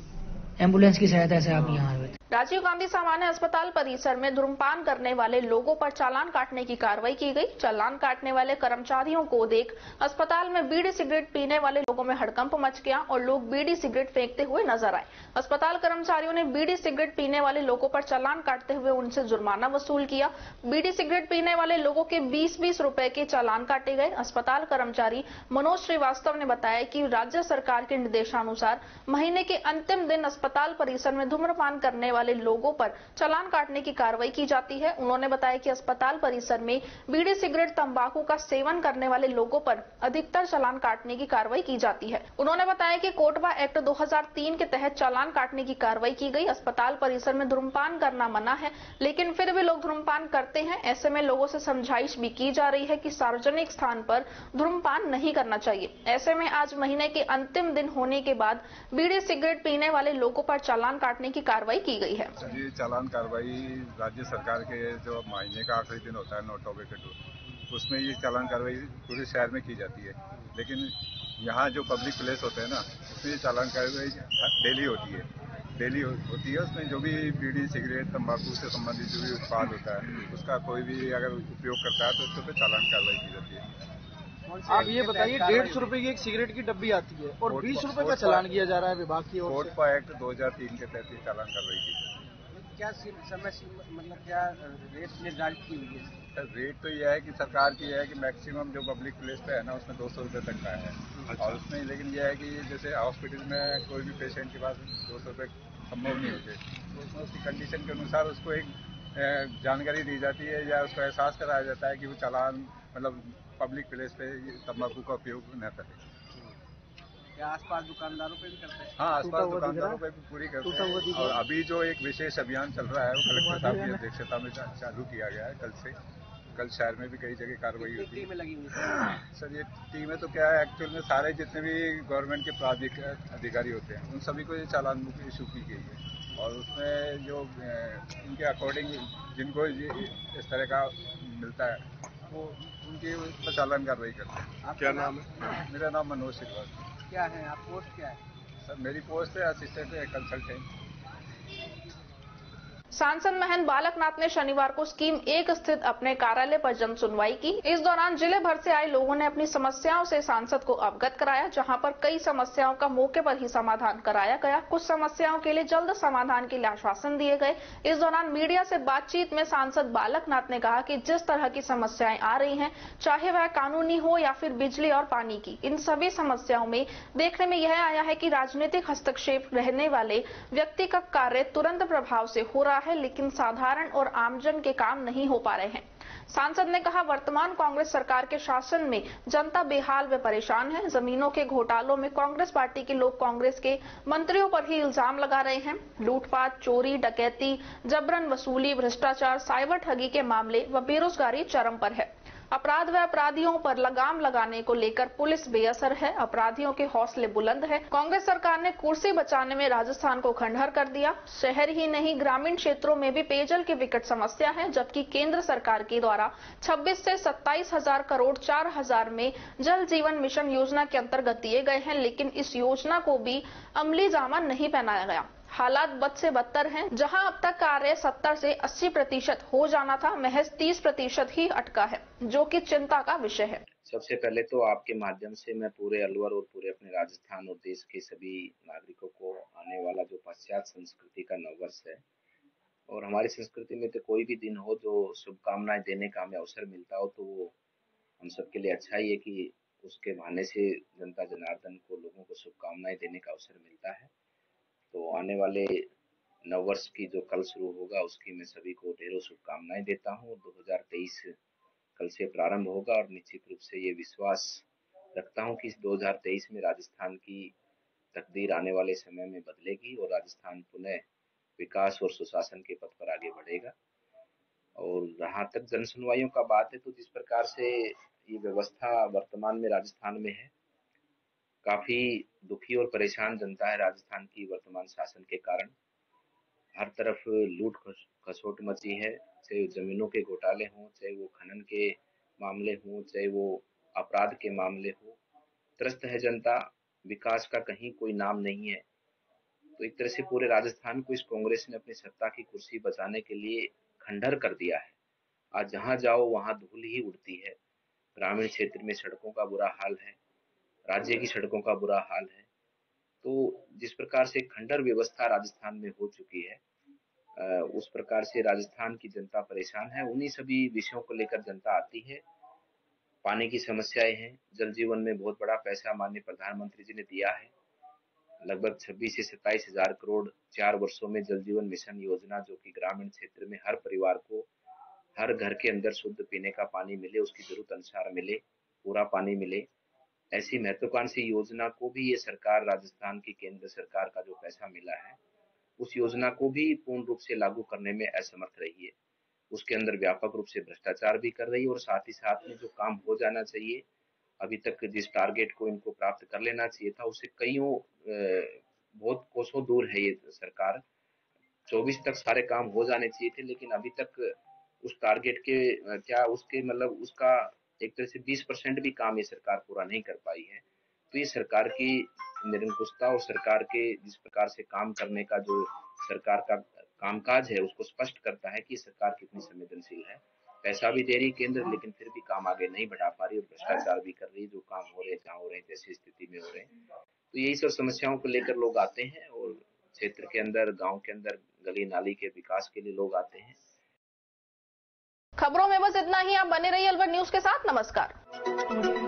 एम्बुलेंस की सहायता से आप यहाँ आए थे। राजीव गांधी सामान्य अस्पताल परिसर में धूम्रपान करने वाले लोगों पर चालान काटने की कार्रवाई की गई। चालान काटने वाले कर्मचारियों को देख अस्पताल में बीड़ी सिगरेट पीने वाले लोगों में हड़कंप मच गया और लोग बीड़ी सिगरेट फेंकते हुए नजर आए। अस्पताल कर्मचारियों ने बीड़ी सिगरेट पीने वाले लोगों पर चालान काटते हुए उनसे जुर्माना वसूल किया। बीड़ी सिगरेट पीने वाले लोगों के 20-20 रुपए के चालान काटे गए। अस्पताल कर्मचारी मनोज श्रीवास्तव ने बताया कि राज्य सरकार के निर्देशानुसार महीने के अंतिम दिन अस्पताल परिसर में धूम्रपान करने वाले लोगों पर चालान काटने की कार्रवाई की जाती है। उन्होंने बताया कि अस्पताल परिसर में बीड़ी सिगरेट तंबाकू का सेवन करने वाले लोगों पर अधिकतर चालान काटने की कार्रवाई की जाती है। उन्होंने बताया कि कोटवा एक्ट 2003 के तहत चालान काटने की कार्रवाई की गई। अस्पताल परिसर में धूम्रपान करना मना है, लेकिन फिर भी लोग धूम्रपान करते हैं। ऐसे में लोगों से समझाइश भी की जा रही है कि सार्वजनिक स्थान पर धूम्रपान नहीं करना चाहिए। ऐसे में आज महीने के अंतिम दिन होने के बाद बीड़ी सिगरेट पीने वाले लोगों पर चालान काटने की कार्रवाई की गई है। ये चालान कार्रवाई राज्य सरकार के जो महीने का आखिरी दिन होता है नोटों के टू, उसमें ये चालान कार्रवाई पूरे शहर में की जाती है। लेकिन यहाँ जो पब्लिक प्लेस होते हैं ना, उसमें ये चालान कार्रवाई डेली होती है। उसमें जो भी बीड़ी सिगरेट तंबाकू से संबंधित जो भी उत्पाद होता है, उसका कोई भी अगर उपयोग करता है तो उसके ऊपर चालान कार्रवाई की जाती है। आप ये बताइए 150 रुपए की एक सिगरेट की डब्बी आती है और 20 रुपए का चालान किया जा रहा है विभाग की ओर से। कोटपा एक्ट 2003 के तहत ये चालान कर रही थी। क्या समय मतलब क्या रेट निर्धारित की हुई है? रेट तो यह है कि सरकार की है कि मैक्सिमम जो पब्लिक प्लेस पे है ना उसमें 200 रुपये तक का है। और उसमें लेकिन यह है कि जैसे हॉस्पिटल में कोई भी पेशेंट के पास 200 रुपये संभव नहीं होते, तो उसमें उसकी कंडीशन के अनुसार उसको एक जानकारी दी जाती है या उसको एहसास कराया जाता है कि वो चालान मतलब पब्लिक प्लेस पे तंबाकू का उपयोग न करे। क्या आसपास दुकानदारों पे भी करते हैं? हाँ, आसपास दुकानदारों पे भी पूरी करते हैं। और अभी जो एक विशेष अभियान चल रहा है वो कलेक्टर साहब की अध्यक्षता में चालू किया गया है कल से। कल शहर में भी कई जगह कार्रवाई होती है। टीमें लगी हुई सर, ये टीमें तो क्या है एक्चुअल में सारे जितने भी गवर्नमेंट के प्राधिकारी अधिकारी होते हैं उन सभी को ये चालान बुक इशू की गई है। और उसमें जो इनके अकॉर्डिंग जिनको इस तरह का मिलता है वो उनकी पर चालान कार्रवाई करते हैं। क्या नाम है? मेरा नाम मनोज श्रीवास्तव। क्या है आप पोस्ट क्या है? सर, मेरी पोस्ट है असिस्टेंट कंसल्टेंट। सांसद महंत बालकनाथ ने शनिवार को स्कीम 1 स्थित अपने कार्यालय पर जन सुनवाई की। इस दौरान जिले भर से आए लोगों ने अपनी समस्याओं से सांसद को अवगत कराया, जहां पर कई समस्याओं का मौके पर ही समाधान कराया गया। कुछ समस्याओं के लिए जल्द समाधान के लिए आश्वासन दिए गए। इस दौरान मीडिया से बातचीत में सांसद बालकनाथ ने कहा कि जिस तरह की समस्याएं आ रही हैं, चाहे वह कानूनी हो या फिर बिजली और पानी की, इन सभी समस्याओं में देखने में यह आया है कि राजनीतिक हस्तक्षेप रहने वाले व्यक्ति का कार्य तुरंत प्रभाव से हो रहा है, लेकिन साधारण और आमजन के काम नहीं हो पा रहे हैं। सांसद ने कहा, वर्तमान कांग्रेस सरकार के शासन में जनता बेहाल व परेशान है। जमीनों के घोटालों में कांग्रेस पार्टी के लोग कांग्रेस के मंत्रियों पर ही इल्जाम लगा रहे हैं। लूटपाट, चोरी, डकैती, जबरन वसूली, भ्रष्टाचार, साइबर ठगी के मामले व बेरोजगारी चरम पर है। अपराध व अपराधियों पर लगाम लगाने को लेकर पुलिस बेअसर है। अपराधियों के हौसले बुलंद है। कांग्रेस सरकार ने कुर्सी बचाने में राजस्थान को खंडहर कर दिया। शहर ही नहीं, ग्रामीण क्षेत्रों में भी पेयजल की विकट समस्या है, जबकि केंद्र सरकार के द्वारा 26 से 27,000 करोड़ 4,000 में जल जीवन मिशन योजना के अंतर्गत दिए गए हैं, लेकिन इस योजना को भी अमली जामा नहीं पहनाया गया। हालात बद से बदतर हैं। जहां अब तक कार्य 70 से 80% हो जाना था, महज 30% ही अटका है, जो कि चिंता का विषय है। सबसे पहले तो आपके माध्यम से मैं पूरे अलवर और पूरे अपने राजस्थान और देश के सभी नागरिकों को आने वाला जो पाश्चात्य संस्कृति का नववर्ष है, और हमारी संस्कृति में तो कोई भी दिन हो जो शुभकामनाएं देने का हमें अवसर मिलता हो, तो वो हम सबके लिए अच्छा ही है कि उसके बहाने से जनता जनार्दन को, लोगों को शुभकामनाएं देने का अवसर मिलता है। तो आने वाले नववर्ष की जो कल शुरू होगा उसकी मैं सभी को ढेरों शुभकामनाएं देता हूँ। 2023 कल से प्रारंभ होगा और निश्चित रूप से ये विश्वास रखता हूँ कि इस 2023 में राजस्थान की तकदीर आने वाले समय में बदलेगी और राजस्थान पुनः विकास और सुशासन के पथ पर आगे बढ़ेगा। और जहाँ तक जन सुनवाइयों का बात है, तो जिस प्रकार से ये व्यवस्था वर्तमान में राजस्थान में है, काफी दुखी और परेशान जनता है राजस्थान की वर्तमान शासन के कारण। हर तरफ लूट खसोट मची है, चाहे जमीनों के घोटाले हों, चाहे वो खनन के मामले हों, चाहे वो अपराध के मामले हो। त्रस्त है जनता, विकास का कहीं कोई नाम नहीं है। तो एक तरह से पूरे राजस्थान को इस कांग्रेस ने अपनी सत्ता की कुर्सी बचाने के लिए खंडहर कर दिया है। आज जहां जाओ वहां धूल ही उड़ती है। ग्रामीण क्षेत्र में सड़कों का बुरा हाल है, राज्य की सड़कों का बुरा हाल है। तो जिस प्रकार से खंडहर व्यवस्था राजस्थान में हो चुकी है, उस प्रकार से राजस्थान की जनता परेशान है। उन्हीं सभी विषयों को लेकर जनता आती है। पानी की समस्याएं हैं, जल जीवन में बहुत बड़ा पैसा माननीय प्रधानमंत्री जी ने दिया है, लगभग 26 से 27,000 करोड़ 4 वर्षों में जल जीवन मिशन योजना, जो कि ग्रामीण क्षेत्र में हर परिवार को हर घर के अंदर शुद्ध पीने का पानी मिले, उसकी जरूरत अनुसार मिले, पूरा पानी मिले, ऐसी महत्वाकांक्षी योजना को भी ये सरकार, राजस्थान की केंद्र सरकार का जो पैसा मिला है, उस योजना को भी पूर्ण रूप से लागू करने में असमर्थ रही है। उसके अंदर व्यापक रूप से भ्रष्टाचार भी कर रही है और साथ ही साथ में जो काम हो जाना चाहिए, अभी तक जिस टारगेट को इनको प्राप्त कर लेना चाहिए था, उससे कईयों बहुत कोसों दूर है ये सरकार। 24 तक सारे काम हो जाने चाहिए थे, लेकिन अभी तक उस टारगेट के क्या उसके मतलब उसका एक तरह से 20% भी काम ये सरकार पूरा नहीं कर पाई है। तो ये सरकार की निरंकुशता और सरकार के जिस प्रकार से काम करने का जो सरकार का कामकाज है, उसको स्पष्ट करता है कि सरकार कितनी संवेदनशील है। पैसा भी दे रही केंद्र, लेकिन फिर भी काम आगे नहीं बढ़ा पा रही और भ्रष्टाचार भी कर रही है। जो काम हो रहे जहाँ हो रहे जैसी स्थिति में हो रहे हैं, तो यही सब समस्याओं को लेकर लोग आते हैं और क्षेत्र के अंदर, गांव के अंदर गली नाली के विकास के लिए लोग आते हैं। खबरों में बस इतना ही। आप बने रहिए अलवर न्यूज के साथ। नमस्कार।